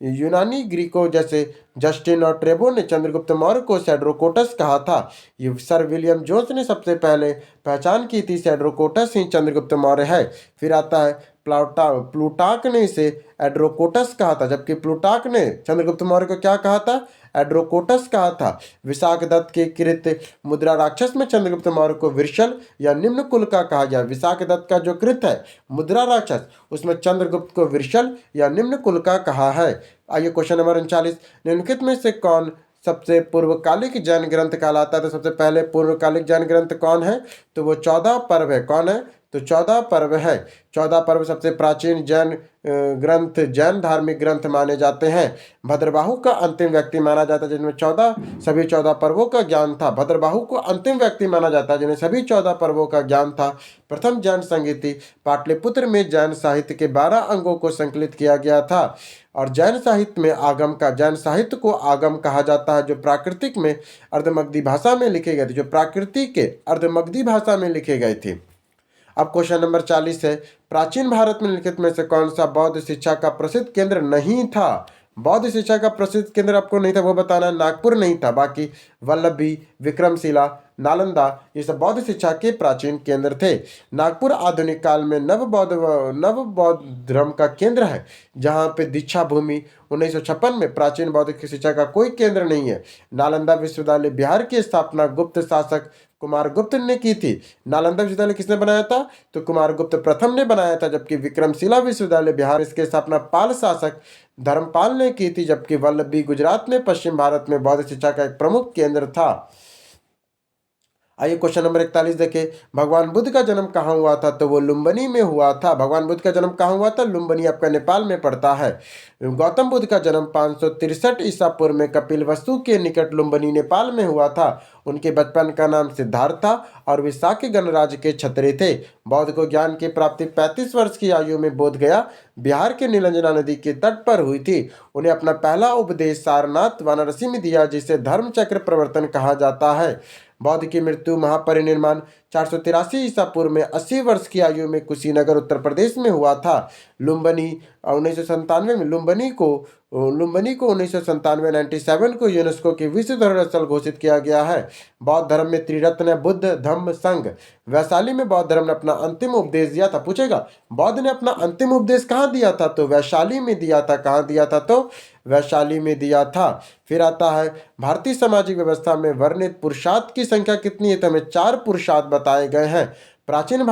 यूनानी ग्रीकों जैसे जस्टिन और ट्रेबो ने चंद्रगुप्त मौर्य को सैड्रोकोटस कहा था। ये सर विलियम जोन्स ने सबसे पहले पहचान की थी। सैड्रोकोटस ही चंद्रगुप्त मौर्य है। फिर आता है प्लूटार्क ने इसे एड्रोकोटस कहा था, जबकि प्लूटार्क ने चंद्रगुप्त मौर्य को क्या कहा था? एड्रोकोटस कहा था। विशाख दत्त के कृत मुद्रा राक्षस में चंद्रगुप्त मौर्य को विरशल या निम्न कुल का कहा गया। विशाख दत्त का जो कृत है मुद्रा राक्षस, उसमें चंद्रगुप्त को विरशल या निम्न कुल का कहा है। आइए क्वेश्चन नंबर 39, निम्नलिखित में से कौन सबसे पूर्वकालिक जैन ग्रंथ कहलाता है? तो सबसे पहले पूर्वकालिक जैन ग्रंथ कौन है? तो वो 14 पर्व है। कौन है? तो 14 पर्व है। 14 पर्व सबसे प्राचीन जैन ग्रंथ, जैन धार्मिक ग्रंथ माने जाते हैं। भद्रबाहु का अंतिम व्यक्ति माना जाता है जिनमें 14 पर्वों का ज्ञान था। भद्रबाहु को अंतिम व्यक्ति माना जाता है जिन्हें सभी 14 पर्वों का ज्ञान था। प्रथम जैन संगीति पाटलिपुत्र में जैन साहित्य के 12 अंगों को संकलित किया गया था। और जैन साहित्य में जैन साहित्य को आगम कहा जाता है, जो प्राकृतिक में अर्धमगधी भाषा में लिखे गए थे। जो प्राकृतिक के अर्धमगधी भाषा में लिखे गए थे। अब क्वेश्चन नंबर 40 है, प्राचीन भारत में निम्नलिखित में से कौन सा बौद्ध शिक्षा का प्रसिद्ध केंद्र नहीं था? बौद्ध शिक्षा का प्रसिद्ध केंद्र आपको नहीं था वो बताना है। नागपुर नहीं था। बाकी वल्लभी, विक्रमशिला, नालंदा ये सब बौद्ध शिक्षा के प्राचीन केंद्र थे। नागपुर आधुनिक काल में नव बौद्ध धर्म का केंद्र है, जहाँ पे दीक्षा भूमि 1956 में प्राचीन बौद्ध की शिक्षा का कोई केंद्र नहीं है। नालंदा विश्वविद्यालय बिहार की स्थापना गुप्त शासक कुमारगुप्त ने की थी। नालंदा विश्वविद्यालय किसने बनाया था? तो कुमारगुप्त प्रथम ने बनाया था। जबकि विक्रमशिला विश्वविद्यालय बिहार, इसकी स्थापना पाल शासक धर्मपाल ने की थी। जबकि वल्लभी गुजरात में पश्चिम भारत में बौद्ध शिक्षा का एक प्रमुख केंद्र था। आइए क्वेश्चन नंबर 41 देखिए, भगवान बुद्ध का जन्म कहाँ हुआ था? तो वो लुम्बिनी में हुआ था। भगवान बुद्ध का जन्म कहाँ हुआ था? लुम्बिनी आपका नेपाल में पड़ता है। गौतम बुद्ध का जन्म 563 ईसा पूर्व में कपिलवस्तु के निकट लुम्बिनी नेपाल में हुआ था। उनके बचपन का नाम सिद्धार्थ था और वे शाक्य गणराज्य के क्षत्रिय थे। बौद्ध को ज्ञान की प्राप्ति 35 वर्ष की आयु में बोध गया बिहार के नीलंजना नदी के तट पर हुई थी। उन्हें अपना पहला उपदेश सारनाथ वाराणसी में दिया, जिसे धर्म चक्र प्रवर्तन कहा जाता है। बौद्ध की मृत्यु महापरिनिर्वाण 483 ईसा पूर्व में 80 वर्ष की आयु में कुशीनगर उत्तर प्रदेश में हुआ था। लुम्बिनी 1997 में लुम्बिनी को 1997 97 को यूनेस्को की विश्व धरोहर स्थल घोषित किया गया है। बौद्ध धर्म में त्रिरत्न है, बुद्ध धम्म संघ। वैशाली में बौद्ध धर्म ने अपना अंतिम उपदेश दिया था। पूछेगा बौद्ध ने अपना अंतिम उपदेश कहाँ दिया था? तो वैशाली में दिया था। कहाँ दिया था? तो वैशाली में दिया था। फिर आता है भारतीय सामाजिक व्यवस्था में वर्णित पुरुषार्थ की संख्या कितनी है? तो हमें 4 पुरुषार्थ बताए गए हैं। प्राचीन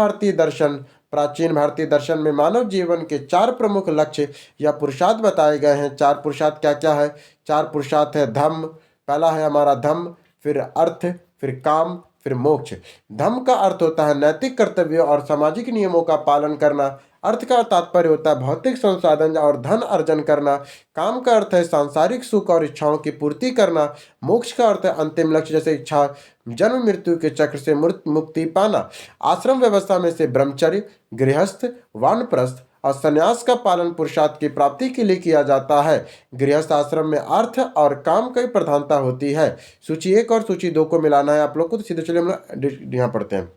भारतीय दर्शन में मानव जीवन के 4 प्रमुख लक्ष्य या पुरुषार्थ बताए गए हैं। 4 पुरुषार्थ क्या क्या है? 4 पुरुषार्थ है धम्म, पहला है हमारा धम्म, फिर अर्थ, फिर काम, फिर मोक्ष। धम्म का अर्थ होता है नैतिक कर्तव्यों और सामाजिक नियमों का पालन करना। अर्थ का तात्पर्य होता है भौतिक संसाधन और धन अर्जन करना। काम का अर्थ है सांसारिक सुख और इच्छाओं की पूर्ति करना। मोक्ष का अर्थ है अंतिम लक्ष्य जैसे इच्छा जन्म मृत्यु के चक्र से मुक्ति पाना। आश्रम व्यवस्था में से ब्रह्मचर्य, गृहस्थ, वानप्रस्थ और संन्यास का पालन पुरुषार्थ की प्राप्ति के लिए किया जाता है। गृहस्थ आश्रम में अर्थ और काम की प्रधानता होती है। सूची 1 और सूची 2 को मिलाना है आप लोग को, तो सीधे चलिए हम लोग यहाँ पढ़ते हैं।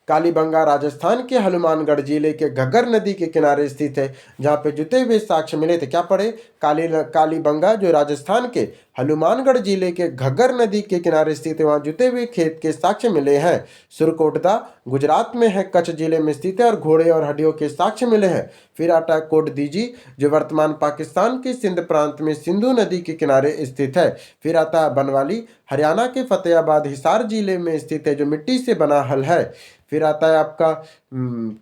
कालीबंगा राजस्थान के हनुमानगढ़ जिले के घग्गर नदी के किनारे स्थित है, जहाँ पे जुते हुए साक्ष्य मिले थे। क्या पढ़े? कालीबंगा जो राजस्थान के हनुमानगढ़ जिले के घग्गर नदी के किनारे स्थित है, वहाँ जुते हुए खेत के साक्ष्य मिले हैं। सुरकोटदा गुजरात में है, कच्छ जिले में स्थित है और घोड़े और हड्डियों के साक्ष्य मिले हैं। फिर आता है कोट दीजी जो वर्तमान पाकिस्तान के सिंध प्रांत में सिंधु नदी के किनारे स्थित है। फिर आता है बनवाली हरियाणा के फतेहाबाद हिसार जिले में स्थित है, जो मिट्टी से बना हल है। फिर आता है आपका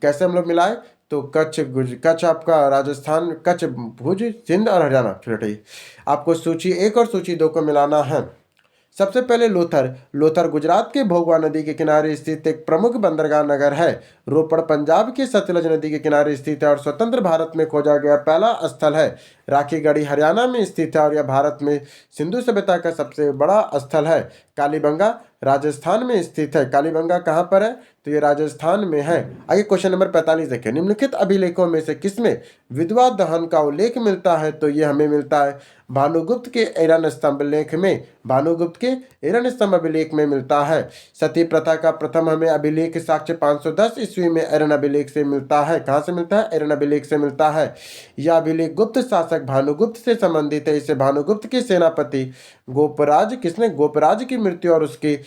कैसे हम लोग मिलाए, तो कच्छ आपका राजस्थान, कच्छ भुज सिंध और हरियाणा। फिर आपको सूची 1 और सूची 2 को मिलाना है। सबसे पहले लोथर गुजरात के भोगवा नदी के किनारे स्थित एक प्रमुख बंदरगाह नगर है। रोपड़ पंजाब के सतलज नदी के किनारे स्थित है और स्वतंत्र भारत में खोजा गया पहला स्थल है। राखीगढ़ी हरियाणा में स्थित है और यह भारत में सिंधु सभ्यता का सबसे बड़ा स्थल है। कालीबंगा राजस्थान में स्थित है। कालीबंगा कहाँ पर है? तो ये राजस्थान में है। आइए क्वेश्चन नंबर 45 देखें। निम्नलिखित अभिलेखों में से किसमें विधवा दहन का उल्लेख मिलता है? तो ये हमें मिलता है भानुगुप्त के एरन स्तंभ लेख में। भानुगुप्त के एरन स्तंभ अभिलेख में मिलता है। सती प्रथा का प्रथम हमें अभिलेख साक्ष्य 510 ईस्वी में एरन अभिलेख से मिलता है। कहाँ से मिलता है? एरन अभिलेख से मिलता है। यह अभिलेख गुप्त शासक भानुगुप्त से संबंधित है। इसे भानुगुप्त के सेनापति गोपराज की मृत्यु और उसकी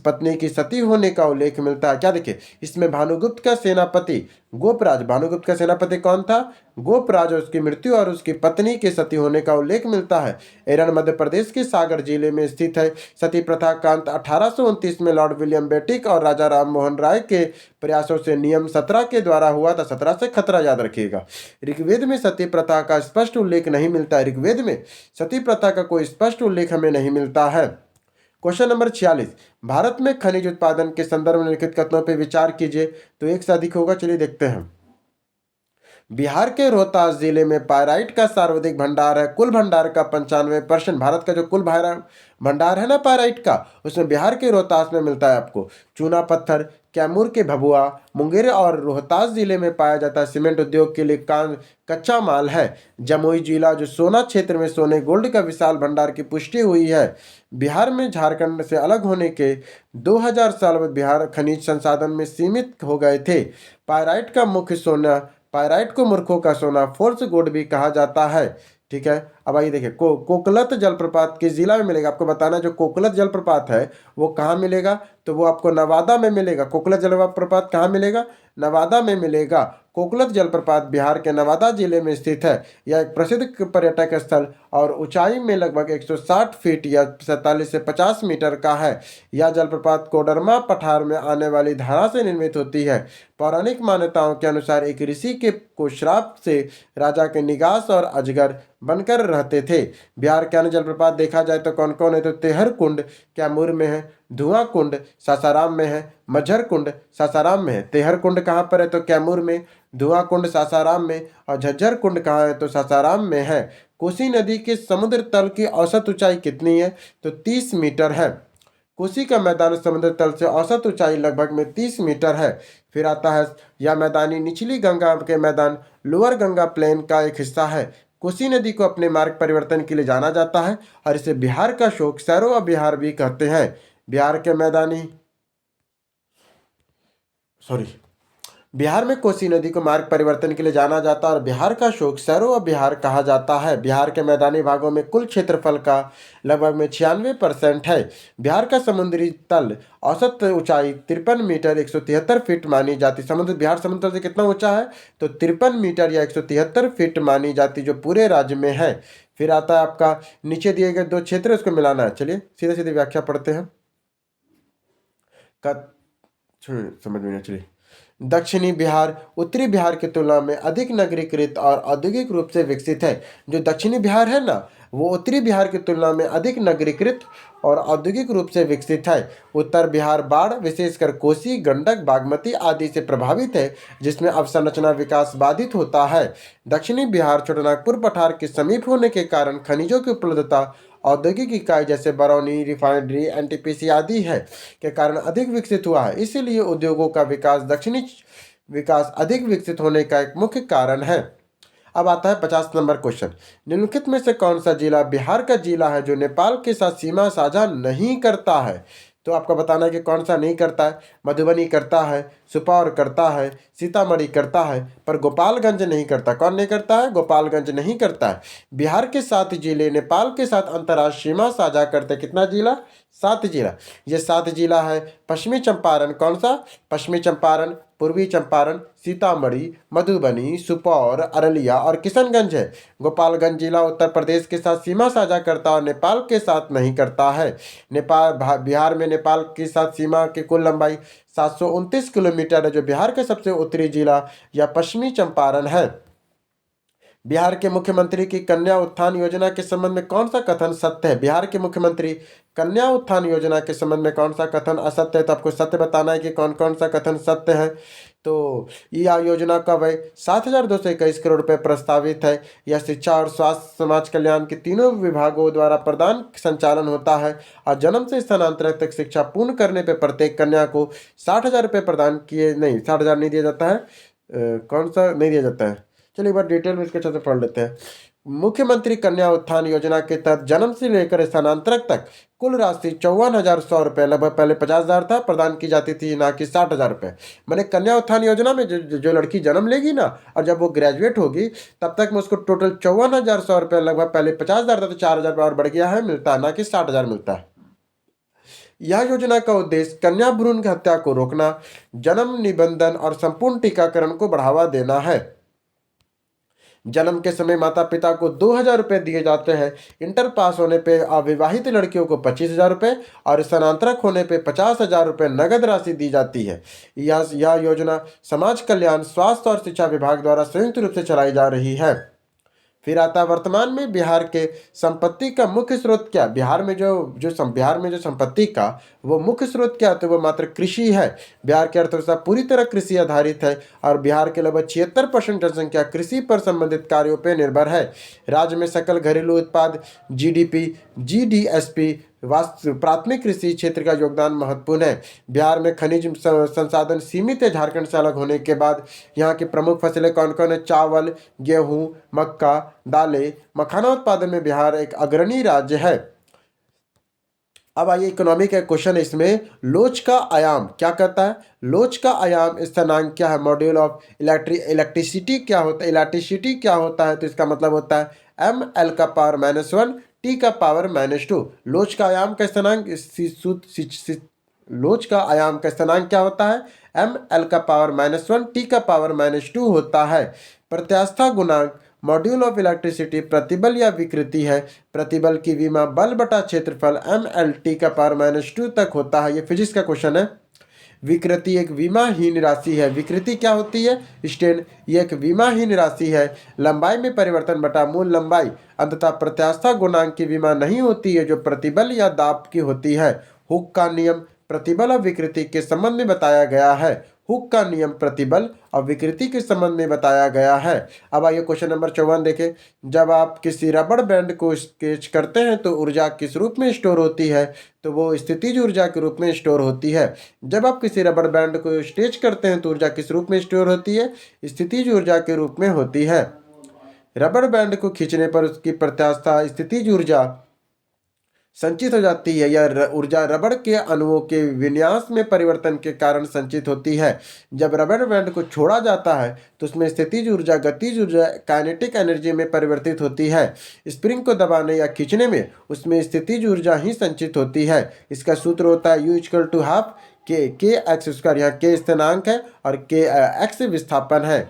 पत्नी की सती होने का उल्लेख मिलता है। क्या देखिए इसमें भानुगुप्त का सेनापति गोपराज, भानुगुप्त का सेनापति कौन था? गोपराज, और उसकी मृत्यु और उसकी पत्नी के सती होने का उल्लेख मिलता है। एरन मध्य प्रदेश के सागर जिले में स्थित है। सती प्रथा का अंत 1829 में लॉर्ड विलियम बेटिक और राजा राम मोहन राय के प्रयासों से नियम 17 के द्वारा हुआ था। 17 से खतरा याद रखिएगा। ऋग्वेद में सती प्रथा का स्पष्ट उल्लेख नहीं मिलता है। ऋग्वेद में सती प्रथा का कोई स्पष्ट उल्लेख हमें नहीं मिलता है। क्वेश्चन नंबर 46, भारत में खनिज उत्पादन के संदर्भ में निम्नलिखित कथनों पर विचार कीजिए। तो 1 से अधिक होगा, चलिए देखते हैं। बिहार के रोहतास जिले में पायराइट का सर्वाधिक भंडार है। कुल भंडार का 95%। भारत का जो कुल भंडार है ना पायराइट का, उसमें बिहार के रोहतास में मिलता है आपको। चूना पत्थर कैमूर के भभुआ, मुंगेर और रोहतास जिले में पाया जाता है। सीमेंट उद्योग के लिए कच्चा माल है। जमुई जिला जो सोना क्षेत्र में सोने गोल्ड का विशाल भंडार की पुष्टि हुई है। बिहार में झारखंड से अलग होने के 2000 साल बाद बिहार खनिज संसाधन में सीमित हो गए थे। पायराइट को मूर्खों का सोना फोर्स गोल्ड भी कहा जाता है। ठीक है, अब आइए देखिए कोकलत जलप्रपात किस जिला में मिलेगा? आपको बताना जो कोकलत जलप्रपात है वो कहाँ मिलेगा? तो वो आपको नवादा में मिलेगा। कोकलत जलप्रपात कहाँ मिलेगा? नवादा में मिलेगा। कोकलत जलप्रपात बिहार के नवादा जिले में स्थित है। यह एक प्रसिद्ध पर्यटक स्थल और ऊंचाई में लगभग 160 फीट या 47 से 50 मीटर का है। यह जलप्रपात कोडरमा पठार में आने वाली धारा से निर्मित होती है। पौराणिक मान्यताओं के अनुसार एक ऋषि को श्राप से राजा के निगास और अजगर बनकर रहते थे। बिहार के अन्य जलप्रपात देखा जाए तो कौन कौन है? तो तेहर कुंड कैमूर में है, धुआं कुंड सासाराम में है, मझर कुंड सासाराम में है। तेहर कुंड कहाँ पर है? तो कैमूर में। धुआं कुंड सासाराम में और झज्जर कुंड कहाँ है? तो सासाराम में है। कोसी नदी के समुद्र तल की औसत ऊंचाई कितनी है? तो 30 मीटर है। कोसी का मैदान समुद्र तल से औसत ऊंचाई लगभग में 30 मीटर है। फिर आता है, यह मैदानी निचली गंगा के मैदान लोअर गंगा प्लेन का एक हिस्सा है। कोसी नदी को अपने मार्ग परिवर्तन के लिए जाना जाता है और इसे बिहार का शोक सैरो बिहार भी कहते हैं। बिहार के मैदानी सॉरी बिहार में कोसी नदी को मार्ग परिवर्तन के लिए जाना जाता है और बिहार का शोक सैरो बिहार कहा जाता है। बिहार के मैदानी भागों में कुल क्षेत्रफल का लगभग में 96% है। बिहार का समुद्री तल औसत ऊंचाई 53 मीटर 173 फीट मानी जाती। बिहार समुद्र तल से कितना ऊंचा है? तो 53 मीटर या 173 फीट मानी जाती, जो पूरे राज्य में है। फिर आता है आपका नीचे दिए गए दो क्षेत्र, उसको मिलाना है। चलिए सीधे सीधे व्याख्या पढ़ते हैं। समझ में नहीं। चलिए, दक्षिणी बिहार उत्तरी बिहार की तुलना में अधिक नगरीकृत और औद्योगिक रूप से विकसित है। जो दक्षिणी बिहार है ना, वो उत्तरी बिहार की तुलना में अधिक नगरीकृत और औद्योगिक रूप से विकसित है। उत्तर बिहार बाढ़ विशेषकर कोसी, गंडक, बागमती आदि से प्रभावित है, जिसमें अवसंरचना विकास बाधित होता है। दक्षिणी बिहार छोटानागपुर पठार के समीप होने के कारण खनिजों की उपलब्धता औद्योगिक इकाई जैसे बरौनी, रिफाइनरी, एनटीपीसी आदि है के कारण अधिक विकसित हुआ है। इसीलिए उद्योगों का विकास अधिक विकसित होने का एक मुख्य कारण है। अब आता है 50 नंबर क्वेश्चन। निम्नलिखित में से कौन सा जिला बिहार का जिला है जो नेपाल के साथ सीमा साझा नहीं करता है? तो आपको बताना है कि कौन सा नहीं करता है। मधुबनी करता है, सुपौल करता है, सीतामढ़ी करता है, पर गोपालगंज नहीं करता। कौन नहीं करता है? गोपालगंज नहीं करता है। बिहार के 7 जिले नेपाल के साथ अंतर्राष्ट्रीय सीमा साझा करते। कितना जिला? 7 जिला। ये 7 जिला है पश्चिमी चंपारण। कौन सा? पश्चिमी चंपारण, पूर्वी चंपारण, सीतामढ़ी, मधुबनी, सुपौल, अररिया और किशनगंज है। गोपालगंज जिला उत्तर प्रदेश के साथ सीमा साझा करता और नेपाल के साथ नहीं करता है। बिहार में नेपाल के साथ सीमा की कुल लंबाई 729 किलोमीटर है, जो बिहार का सबसे उत्तरी जिला या पश्चिमी चंपारण है। बिहार के मुख्यमंत्री की कन्या उत्थान योजना के संबंध में कौन सा कथन सत्य है? बिहार के मुख्यमंत्री कन्या उत्थान योजना के संबंध में कौन सा कथन असत्य है? तो आपको सत्य बताना है कि कौन कौन सा कथन सत्य है। तो यह योजना का व्यय 7,221 करोड़ रुपए प्रस्तावित है। यह शिक्षा और स्वास्थ्य समाज कल्याण के तीनों विभागों द्वारा प्रदान संचालन होता है और जन्म से स्थानांतरण तक शिक्षा पूर्ण करने पर प्रत्येक कन्या को 60,000 रुपये प्रदान किए। नहीं, 60,000 नहीं दिया जाता है। कौन सा नहीं दिया जाता है? चलिए एक बार डिटेल में इसके अच्छे से पढ़ लेते हैं। मुख्यमंत्री कन्या उत्थान योजना के तहत जन्म से लेकर स्थानांतरण तक कुल राशि 54,100 रुपये, लगभग पहले 50,000 था, प्रदान की जाती थी, ना कि 60,000 रुपये। मैंने कन्या उत्थान योजना में जो लड़की जन्म लेगी ना, और जब वो ग्रेजुएट होगी तब तक में उसको टोटल 54,100 रुपये, लगभग पहले 50,000 था तो 4,000 रुपये और बढ़ गया है, मिलता है, ना कि 60,000 मिलता है। यह योजना का उद्देश्य कन्या भ्रूण हत्या को रोकना, जन्म निबंधन और संपूर्ण टीकाकरण को बढ़ावा देना है। जन्म के समय माता पिता को 2,000 रुपये दिए जाते हैं। इंटर पास होने पे अविवाहित लड़कियों को 25,000 रुपये और स्थानांतरक होने पे 50,000 रुपये नगद राशि दी जाती है। यह योजना समाज कल्याण, स्वास्थ्य और शिक्षा विभाग द्वारा संयुक्त रूप से चलाई जा रही है। फिर आता वर्तमान में बिहार के संपत्ति का मुख्य स्रोत क्या? बिहार में जो संपत्ति का वो मुख्य स्रोत क्या है? तो वो मात्र कृषि है। बिहार की अर्थव्यवस्था पूरी तरह कृषि आधारित है और बिहार के लगभग 76% जनसंख्या कृषि पर संबंधित कार्यों पर निर्भर है। राज्य में सकल घरेलू उत्पाद जीडीपी, जीडीएसपी प्राथमिक कृषि क्षेत्र का योगदान महत्वपूर्ण है। बिहार में खनिज संसाधन सीमित है। झारखंड से अलग होने के बाद यहाँ की प्रमुख फसलें कौन कौन है? चावल, गेहूं, मक्का, दालें, मखाना उत्पादन में बिहार एक अग्रणी राज्य है। अब आइए इकोनॉमी का क्वेश्चन है इसमें। लोच का आयाम क्या कहता है? लोच का आयाम स्थिरांक क्या है? मॉड्यूल ऑफ इलेक्ट्रिसिटी क्या होता है? इलेक्ट्रिसिटी क्या होता है? तो इसका मतलब होता है ml का पावर -1 t का पावर -2। लोच का आयाम का स्थिरांक क्या होता है? ml का पावर -1 t का पावर -2 होता है। प्रत्यास्था गुणांक मॉड्यूल ऑफ इलेक्ट्रिसिटी प्रतिबल या विकृति है। प्रतिबल की विमा बल बटा क्षेत्रफल ml t का पावर -2 तक होता है। ये फिजिक्स का क्वेश्चन है। विकृति एक विमाहीन राशि है। विकृति क्या होती है? स्टेन। ये एक विमाहीन राशि है। लंबाई में परिवर्तन बटा मूल लंबाई। अंततः प्रत्यास्था गुणांक की विमा नहीं होती है, जो प्रतिबल या दाब की होती है। हुक का नियम प्रतिबल और विकृति के संबंध में बताया गया है। हुक का नियम प्रतिबल और विकृति के संबंध में बताया गया है। अब आइए क्वेश्चन नंबर 54 देखें। जब आप किसी रबड़ बैंड को स्केच करते हैं तो ऊर्जा किस रूप में स्टोर होती है? तो वो स्थितिज ऊर्जा के रूप में स्टोर होती है। जब आप किसी रबड़ बैंड को स्ट्रेच करते हैं तो ऊर्जा किस रूप में स्टोर होती है? स्थितिज ऊर्जा के रूप में होती है। रबड़ बैंड को खींचने पर उसकी प्रत्यास्थ स्थितिज ऊर्जा संचित हो जाती है। यह ऊर्जा रबड़ के अणुओं के विन्यास में परिवर्तन के कारण संचित होती है। जब रबड़ बैंड को छोड़ा जाता है तो उसमें स्थितिज ऊर्जा गतिज ऊर्जा काइनेटिक एनर्जी में परिवर्तित होती है। स्प्रिंग को दबाने या खींचने में उसमें स्थितिज ऊर्जा ही संचित होती है। इसका सूत्र होता है U=12 के एक्स स्क्वायर। यहाँ के स्थिरांक है और के एक्स विस्थापन है।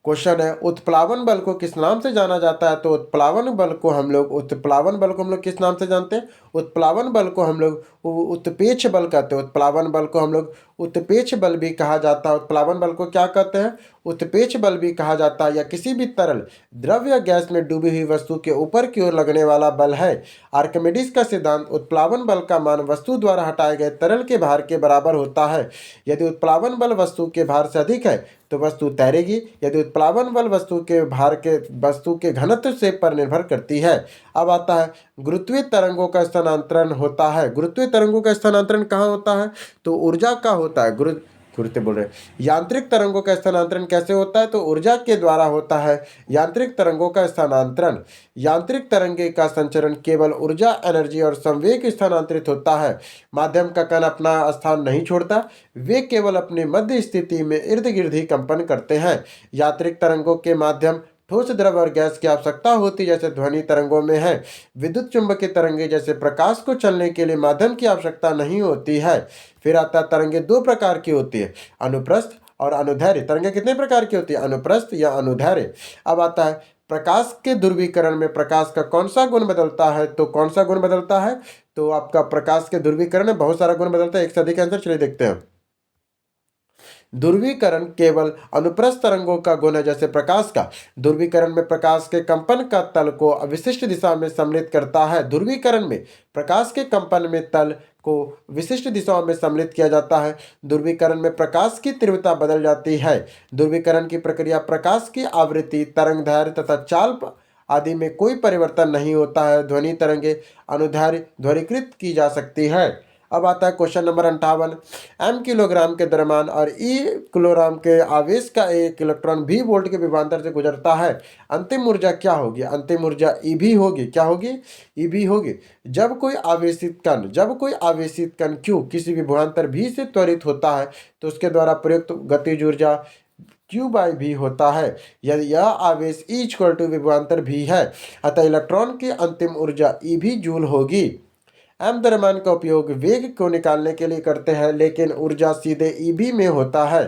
क्वेश्चन है, उत्प्लावन बल को किस नाम से जाना जाता है? तो उत्प्लावन बल को हम लोग किस नाम से जानते हैं? उत्प्लावन बल को हम लोग उत्प्रेक्ष बल कहते हैं। उत्प्लावन बल को हम लोग उत्प्रेक्ष बल भी कहा जाता है। उत्प्लावन बल को क्या कहते हैं? उत्प्रेक्ष बल भी कहा जाता है। या किसी भी तरल द्रव या गैस में डूबी हुई वस्तु के ऊपर की ओर लगने वाला बल है। आर्किमिडीज का सिद्धांत उत्प्लावन बल का मान वस्तु द्वारा हटाए गए तरल के भार के बराबर होता है। यदि उत्प्लावन बल वस्तु के भार से अधिक है तो वस्तु तैरेगी। यदि उत्प्लावन बल वस्तु के घनत्व से पर निर्भर करती है। अब आता है गुरुत्वीय तरंगों का स्थानांतरण होता है। गुरुत्वीय तरंगों का स्थानांतरण कहाँ होता है? तो ऊर्जा का होता है। गुरुत्व बोल रहे। यांत्रिक तरंगों का स्थानांतरण कैसे होता है? तो ऊर्जा के द्वारा होता है यांत्रिक तरंगों का स्थानांतरण। यांत्रिक तरंगे का संचरण केवल ऊर्जा एनर्जी और संवेग स्थानांतरित होता है। माध्यम का कण अपना स्थान नहीं छोड़ता, वे केवल अपनी मध्य स्थिति में इर्द गिर्द ही कंपन करते हैं। यांत्रिक तरंगों के माध्यम ठोस द्रव और गैस की आवश्यकता होती जैसे ध्वनि तरंगों में है। विद्युत चुंबकीय तरंगे जैसे प्रकाश को चलने के लिए माध्यम की आवश्यकता नहीं होती है। फिर आता है तरंगे दो प्रकार की होती है, अनुप्रस्थ और अनुदैर्घ्य। तरंगे कितने प्रकार की होती है? अनुप्रस्थ या अनुदैर्घ्य। अब आता है प्रकाश के ध्रुवीकरण में प्रकाश का कौन सा गुण बदलता है? तो कौन सा गुण बदलता है? तो आपका प्रकाश के ध्रुवीकरण में बहुत सारा गुण बदलता है। एक से अधिक आंसर, चलिए देखते हैं। ध्रुवीकरण केवल अनुप्रस्थ तरंगों का गुण है जैसे प्रकाश का। ध्रुवीकरण में प्रकाश के कंपन का तल को विशिष्ट दिशा में सम्मिलित करता है। ध्रुवीकरण में प्रकाश के कंपन में तल को विशिष्ट दिशाओं में सम्मिलित किया जाता है। ध्रुवीकरण में प्रकाश की तीव्रता बदल जाती है। ध्रुवीकरण की प्रक्रिया प्रकाश की आवृत्ति, तरंगदैर्घ्य तथा चाल आदि में कोई परिवर्तन नहीं होता है। ध्वनि तरंगे अनुदैर्घ्य ध्रुवीकृत की जा सकती है। अब आता है क्वेश्चन नंबर 58। m किलोग्राम के द्रव्यमान और e किलोग्राम के आवेश का एक इलेक्ट्रॉन v वोल्ट के विभवांतर से गुजरता है। अंतिम ऊर्जा क्या होगी? अंतिम ऊर्जा Eb होगी। क्या होगी? Eb होगी। जब कोई आवेशित कण Q किसी विभवांतर v से त्वरित होता है तो उसके द्वारा प्रयुक्त गतिज ऊर्जा Q/v होता है। यदि यह आवेश E विभवांतर v है, अतः इलेक्ट्रॉन की अंतिम ऊर्जा Eb जूल होगी। m द्रव्यमान का उपयोग वेग को निकालने के लिए करते हैं, लेकिन ऊर्जा सीधे Eb में होता है।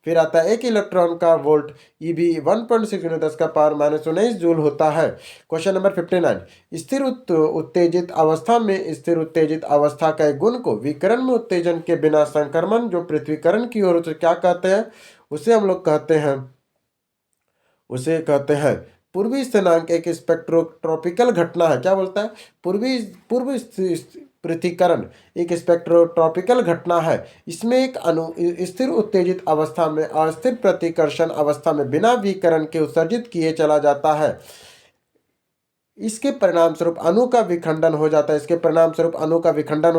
फिर आता है एक इलेक्ट्रॉन का वोल्ट Eb 1.6×10⁻19 जूल होता है। Question number 59। स्थिर उत्तेजित अवस्था में स्थिर उत्तेजित अवस्था के गुण को विकिरण में उत्तेजन के बिना संक्रमण जो पृथ्वीकरण की ओर से क्या कहते हैं? उसे हम लोग कहते हैं पूर्वी स्थिरांक। एक स्पेक्ट्रोट्रॉपिकल घटना है। क्या बोलता है? पूर्व पृथ्वीकरण एक स्पेक्ट्रोट्रॉपिकल घटना है। इसमें एक स्थिर उत्तेजित अवस्था में अस्थिर प्रतिकर्षण अवस्था में बिना विकिरण के उत्सर्जित किए चला जाता है। इसके परिणाम स्वरूप अणु का विखंडन हो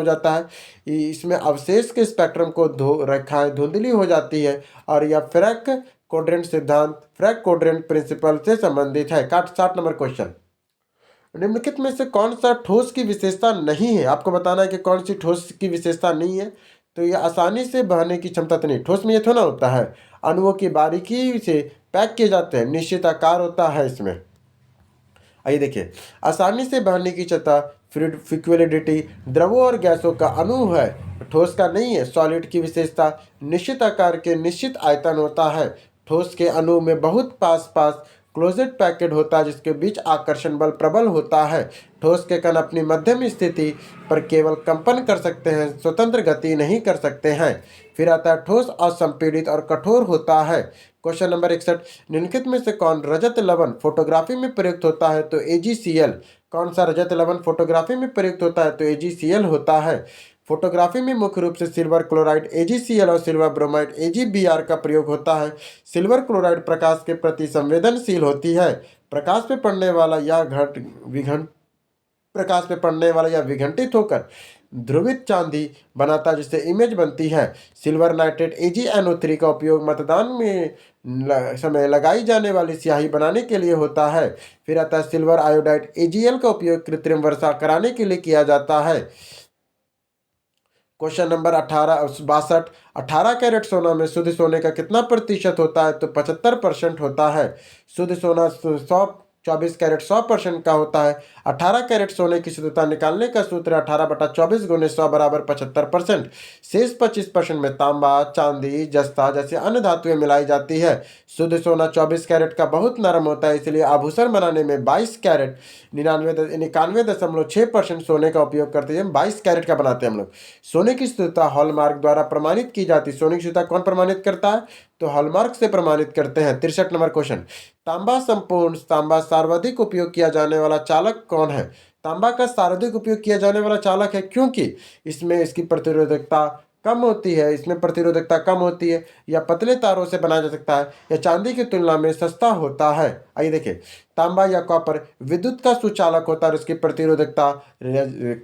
जाता है। इसमें अवशेष के स्पेक्ट्रम को रेखाएं धुंधली हो जाती है और यह फ्रैक कोड्रेंट प्रिंसिपल से संबंधित है। 60 नंबर क्वेश्चन। निम्नलिखित में से कौन सा ठोस की विशेषता नहीं है? आपको बताना है कि कौन सी ठोस की विशेषता नहीं है। तो यह आसानी से बहने की क्षमता तो नहीं। ठोस में ये थोड़ा होता है अणुओं की बारीकी से पैक किए जाते हैं, निश्चित आकार होता है इसमें। आइए देखिए, आसानी से बहने की क्षमता फ्लूइडिटी द्रवों और गैसों का अणु है, ठोस का नहीं है। सॉलिड की विशेषता निश्चित आकार के निश्चित आयतन होता है। ठोस के अणु में बहुत पास क्लोजेड पैकेट होता है जिसके बीच आकर्षण बल प्रबल होता है। ठोस के कण अपनी मध्यम स्थिति पर केवल कंपन कर सकते हैं, स्वतंत्र गति नहीं कर सकते हैं। फिर आता है ठोस असंपीड़ित और कठोर होता है। क्वेश्चन नंबर 61, निम्नलिखित में से कौन रजत लवण फोटोग्राफी में प्रयुक्त होता है? तो AgCl। कौन सा रजत लवण फोटोग्राफी में प्रयुक्त होता है? तो AgCl होता है। फोटोग्राफी में मुख्य रूप से सिल्वर क्लोराइड AgCl और सिल्वर ब्रोमाइड AgBr का प्रयोग होता है। सिल्वर क्लोराइड प्रकाश के प्रति संवेदनशील होती है। प्रकाश पे पड़ने वाला या प्रकाश पे पड़ने वाला या विघटित होकर ध्रुवित चांदी बनाता है जिससे इमेज बनती है। सिल्वर नाइट्रेट AgNO3 का उपयोग मतदान में समय लगाई जाने वाली स्याही बनाने के लिए होता है। फिर आता है सिल्वर आयोडाइड AgL का उपयोग कृत्रिम वर्षा कराने के लिए किया जाता है। क्वेश्चन नंबर 62, 18 कैरेट सोना में शुद्ध सोने का कितना प्रतिशत होता है? तो 75% होता है। शुद्ध सोना 24 कैरेट 100% का होता है। 18 कैरेट सोने की शुद्धता निकालने का सूत्र 18/24 × 100 = 75%। शेष 25% में तांबा, चांदी, जस्ता जैसे अन्य धातुएं मिलाई जाती है। शुद्ध सोना 24 कैरेट का बहुत नरम होता है, इसलिए आभूषण बनाने में 22 कैरेट 91.6% सोने का उपयोग करते हैं। 22 कैरेट का बनाते हैं हम लोग। सोने की शुद्धता हॉलमार्क द्वारा प्रमाणित की जाती है। सोने की शुद्धता कौन प्रमाणित करता है? तो हॉलमार्क से प्रमाणित करते हैं। 63 नंबर क्वेश्चन, तांबा संपूर्ण तांबा सर्वाधिक उपयोग किया जाने वाला चालक कौन है? तांबा का सर्वाधिक उपयोग किया जाने वाला चालक है क्योंकि इसमें इसकी प्रतिरोधकता कम होती है, या पतले तारों से बनाया जा सकता है, या चांदी की तुलना में सस्ता होता है। आइए देखिए, तांबा या कॉपर विद्युत का सुचालक होता है और इसकी प्रतिरोधकता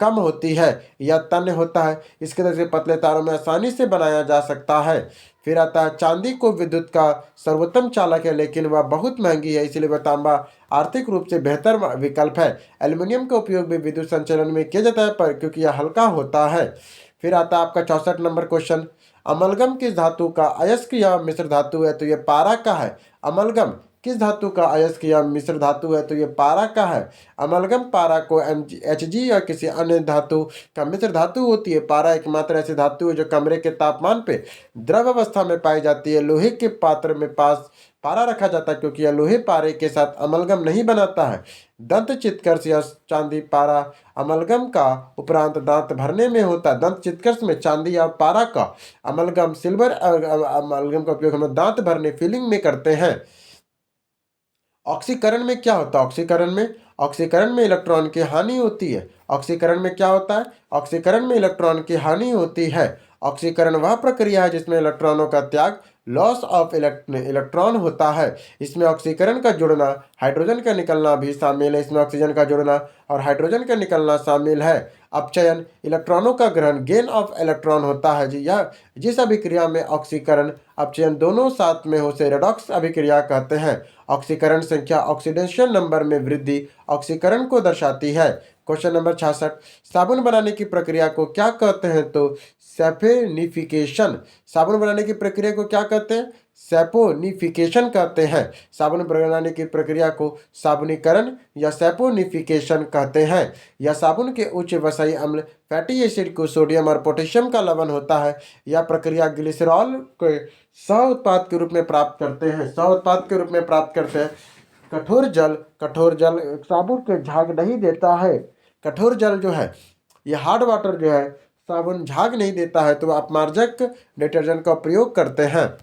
कम होती है या तन्य होता है। इसके वजह से पतले तारों में आसानी से बनाया जा सकता है। फिर आता है चांदी को विद्युत का सर्वोत्तम चालक है, लेकिन वह बहुत महंगी है, इसलिए वह तांबा आर्थिक रूप से बेहतर विकल्प है। एल्युमिनियम का उपयोग भी विद्युत संचलन में किया जाता है पर क्योंकि यह हल्का होता है। फिर आता है आपका 64 नंबर क्वेश्चन, अमलगम किस धातु का अयस्क या मिश्र धातु है? तो यह पारा का है। अमलगम किस धातु का अयस्क या मिश्र धातु है? तो ये पारा का है। अमलगम पारा को Hg या किसी अन्य धातु का मिश्र धातु होती है। पारा एकमात्र ऐसी धातु है जो कमरे के तापमान पे द्रव अवस्था में पाई जाती है। लोहे के पात्र में पास पारा रखा जाता है क्योंकि यह लोहे पारे के साथ अमलगम नहीं बनाता है। दंत चित्कर्ष या चांदी पारा अमलगम का उपरांत दांत भरने में होता है। दंत चित्कर्ष में चांदी या पारा का अमलगम सिल्वर अमलगम का उपयोग हम दांत भरने फिलिंग में करते हैं। ऑक्सीकरण में क्या होता है? ऑक्सीकरण में इलेक्ट्रॉन की हानि होती है। ऑक्सीकरण में क्या होता है? ऑक्सीकरण में इलेक्ट्रॉन की हानि होती है। ऑक्सीकरण वह प्रक्रिया है जिसमें इलेक्ट्रॉनों का त्याग, लॉस ऑफ इलेक्ट्रॉन होता है। इसमें ऑक्सीकरण का जुड़ना, हाइड्रोजन का निकलना भी शामिल है। इसमें ऑक्सीजन का जुड़ना और हाइड्रोजन का निकलना शामिल है। अपचयन इलेक्ट्रॉनों का ग्रहण, गेन ऑफ इलेक्ट्रॉन होता है। यह जिस अभिक्रिया में ऑक्सीकरण अपचयन दोनों साथ में हो उसे रेडॉक्स अभिक्रिया कहते हैं। ऑक्सीकरण संख्या ऑक्सीडेशन नंबर में वृद्धि ऑक्सीकरण को दर्शाती है। क्वेश्चन नंबर 66, साबुन बनाने की प्रक्रिया को क्या कहते हैं? तो सैफोनिफिकेशन। साबुन बनाने की प्रक्रिया को क्या कहते हैं? सैपोनिफिकेशन कहते हैं। साबुन बनाने की प्रक्रिया को साबुनीकरण या सैपोनिफिकेशन कहते हैं। यह साबुन के उच्च वसाई अम्ल फैटी एसिड को सोडियम और पोटेशियम का लवण होता है। यह प्रक्रिया ग्लिसरॉल के सह उत्पाद के रूप में प्राप्त करते हैं। कठोर जल साबुन के झाग नहीं देता है। कठोर जल जो है, यह हार्ड वाटर जो है, साबुन झाग नहीं देता है, तो अपमार्जक डिटर्जेंट का प्रयोग करते हैं।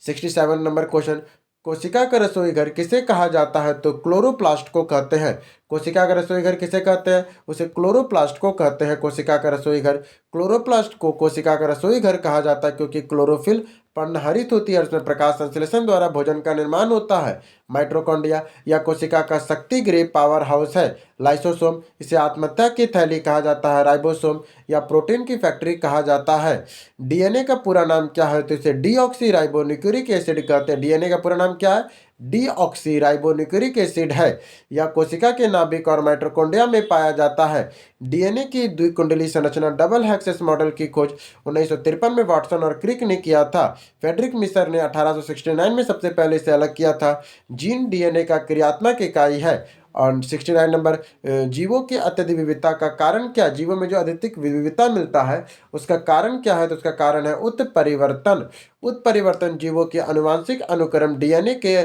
67 नंबर क्वेश्चन, कोशिका का रसोई घर किसे कहा जाता है? तो क्लोरोप्लास्ट को कहते हैं। कोशिका का रसोई घर किसे कहते हैं? उसे क्लोरोप्लास्ट को कहते हैं। कोशिका का रसोई घर, क्लोरोप्लास्ट को कोशिका का रसोई घर कहा जाता है क्योंकि क्लोरोफिल पर्णहरित होती है और उसमें प्रकाश संश्लेषण द्वारा भोजन का निर्माण होता है। माइटोकॉन्ड्रिया या कोशिका का शक्ति गृह पावर हाउस है। लाइसोसोम, इसे आत्महत्या की थैली कहा जाता है। राइबोसोम या प्रोटीन की फैक्ट्री कहा जाता है। डीएनए का पूरा नाम क्या है? तो इसे डीऑक्सी राइबोन्यूक्लिक एसिड कहते हैं। डीएनए का पूरा नाम क्या है? डीऑक्सी राइबोन्यूक्लिक एसिड है। यह कोशिका के नाभिक और माइटोकॉन्ड्रिया में पाया जाता है। डीएनए की द्विकुंडली संरचना डबल हेक्सेस मॉडल की खोज 1953 में वाटसन और क्रिक ने किया था। फ्रेडरिक मिशर ने 1869 में सबसे पहले इसे अलग किया था। जीन डीएनए का क्रियात्मक इकाई है। और 69 नंबर, जीवों की अत्यधिक विविधता का कारण क्या? जीवों में जो अधिक विविधता मिलता है उसका कारण क्या है? तो उसका कारण है उत्परिवर्तन। उत्परिवर्तन जीवों के आनुवंशिक अनुक्रम डीएनए के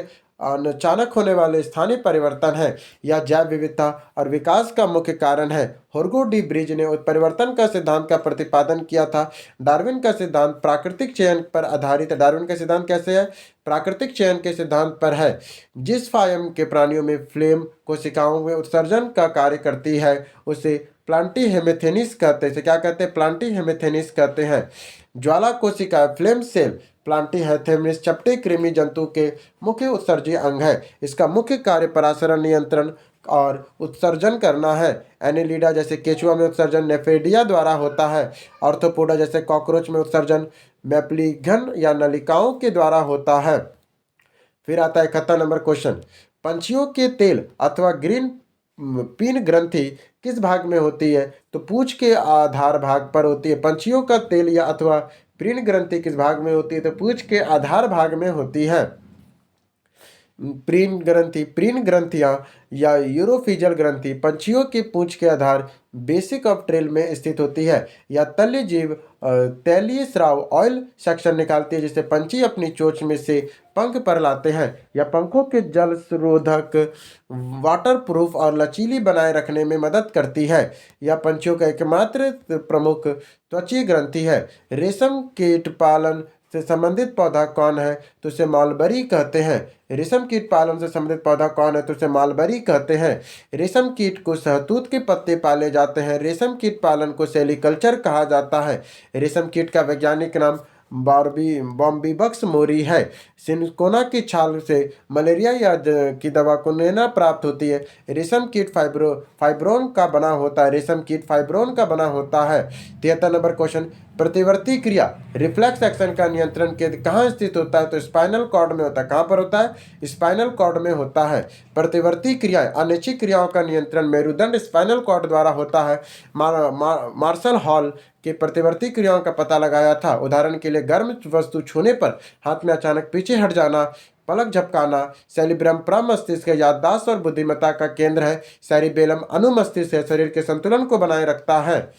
अचानक होने वाले स्थानीय परिवर्तन है या जैव विविधता और विकास का मुख्य कारण है। होर्गो डी ब्रिज ने उत्परिवर्तन का सिद्धांत का प्रतिपादन किया था। डार्विन का सिद्धांत प्राकृतिक चयन पर आधारित है। डार्विन का सिद्धांत कैसे है? प्राकृतिक चयन के सिद्धांत पर है। जिस फायम के प्राणियों में फ्लेम कोशिकाओं में उत्सर्जन का कार्य करती है उसे प्लांटी हेमेथेनिस कहते हैं। इसे क्या कहते हैं? प्लांटी हेमेथेनिस कहते हैं। ज्वाला कोशिका फ्लेम सेल प्लांटी हेमेथेनिस चपटे कृमि जंतु के मुख्य उत्सर्जी अंग है। इसका मुख्य कार्य परासरण नियंत्रण और उत्सर्जन करना है। एनिलिडा जैसे केचुआ में उत्सर्जन नेफेडिया द्वारा होता है। ऑर्थोपोडा जैसे कॉकरोच में उत्सर्जन मैप्लिघन या नलिकाओं के द्वारा होता है। फिर आता है 71 नंबर क्वेश्चन। पंछियों के तेल अथवा ग्रीन पीन ग्रंथि किस भाग में होती है? तो पूंछ के आधार भाग पर होती है। पंछियों का तेल या अथवा प्रीण ग्रंथि किस भाग में होती है? तो पूंछ के आधार भाग में होती है। प्रीण ग्रंथियां या यूरोफिजल ग्रंथि पंछियों की पूंछ के आधार बेसिक ऑफ ट्रेल में स्थित होती है। या तल्य जीव तैलीय स्राव ऑयल सेक्शन निकालती है जिससे पंछी अपनी चोंच में से पंख पर लाते हैं। या पंखों के जल रोधक वाटर प्रूफ और लचीली बनाए रखने में मदद करती है। या पंछियों का एकमात्र प्रमुख त्वचीय ग्रंथि है। रेशम कीट पालन से संबंधित पौधा कौन है? तो उसे मलबरी कहते हैं। रेशम कीट पालन से संबंधित पौधा कौन है? तो उसे मलबरी कहते हैं। रेशम कीट को सहतूत के पत्ते पाले जाते हैं। रेशम कीट पालन को सेरिकल्चर कहा जाता है। रेशम कीट का वैज्ञानिक नाम बॉम्बीबक्स मोरी है। सिनकोना की छाल से मलेरिया की दवा कुनेना प्राप्त होती है। रेशम कीट फाइब्रोन का बना होता है। रेशम कीट फाइब्रोन का बना होता है। 73 नंबर क्वेश्चन। प्रतिवर्ती क्रिया रिफ्लेक्स एक्शन का नियंत्रण केंद्र कहाँ स्थित होता है? तो स्पाइनल कॉर्ड में होता है। कहाँ पर होता है? स्पाइनल कॉर्ड में होता है। प्रतिवर्ती क्रियाएं अनैच्छिक क्रियाओं का नियंत्रण मेरुदंड स्पाइनल कॉर्ड द्वारा होता है। मार्शल हॉल के प्रतिवर्ती क्रियाओं का पता लगाया था। उदाहरण के लिए गर्म वस्तु छूने पर हाथ में अचानक पीछे हट जाना, पलक झपकाना। सेरिब्रम प्रमस्तिष्क याददाश्त और बुद्धिमत्ता का केंद्र है। सेरिबेलम अनुमस्तिष्क है, शरीर के संतुलन को बनाए रखता है।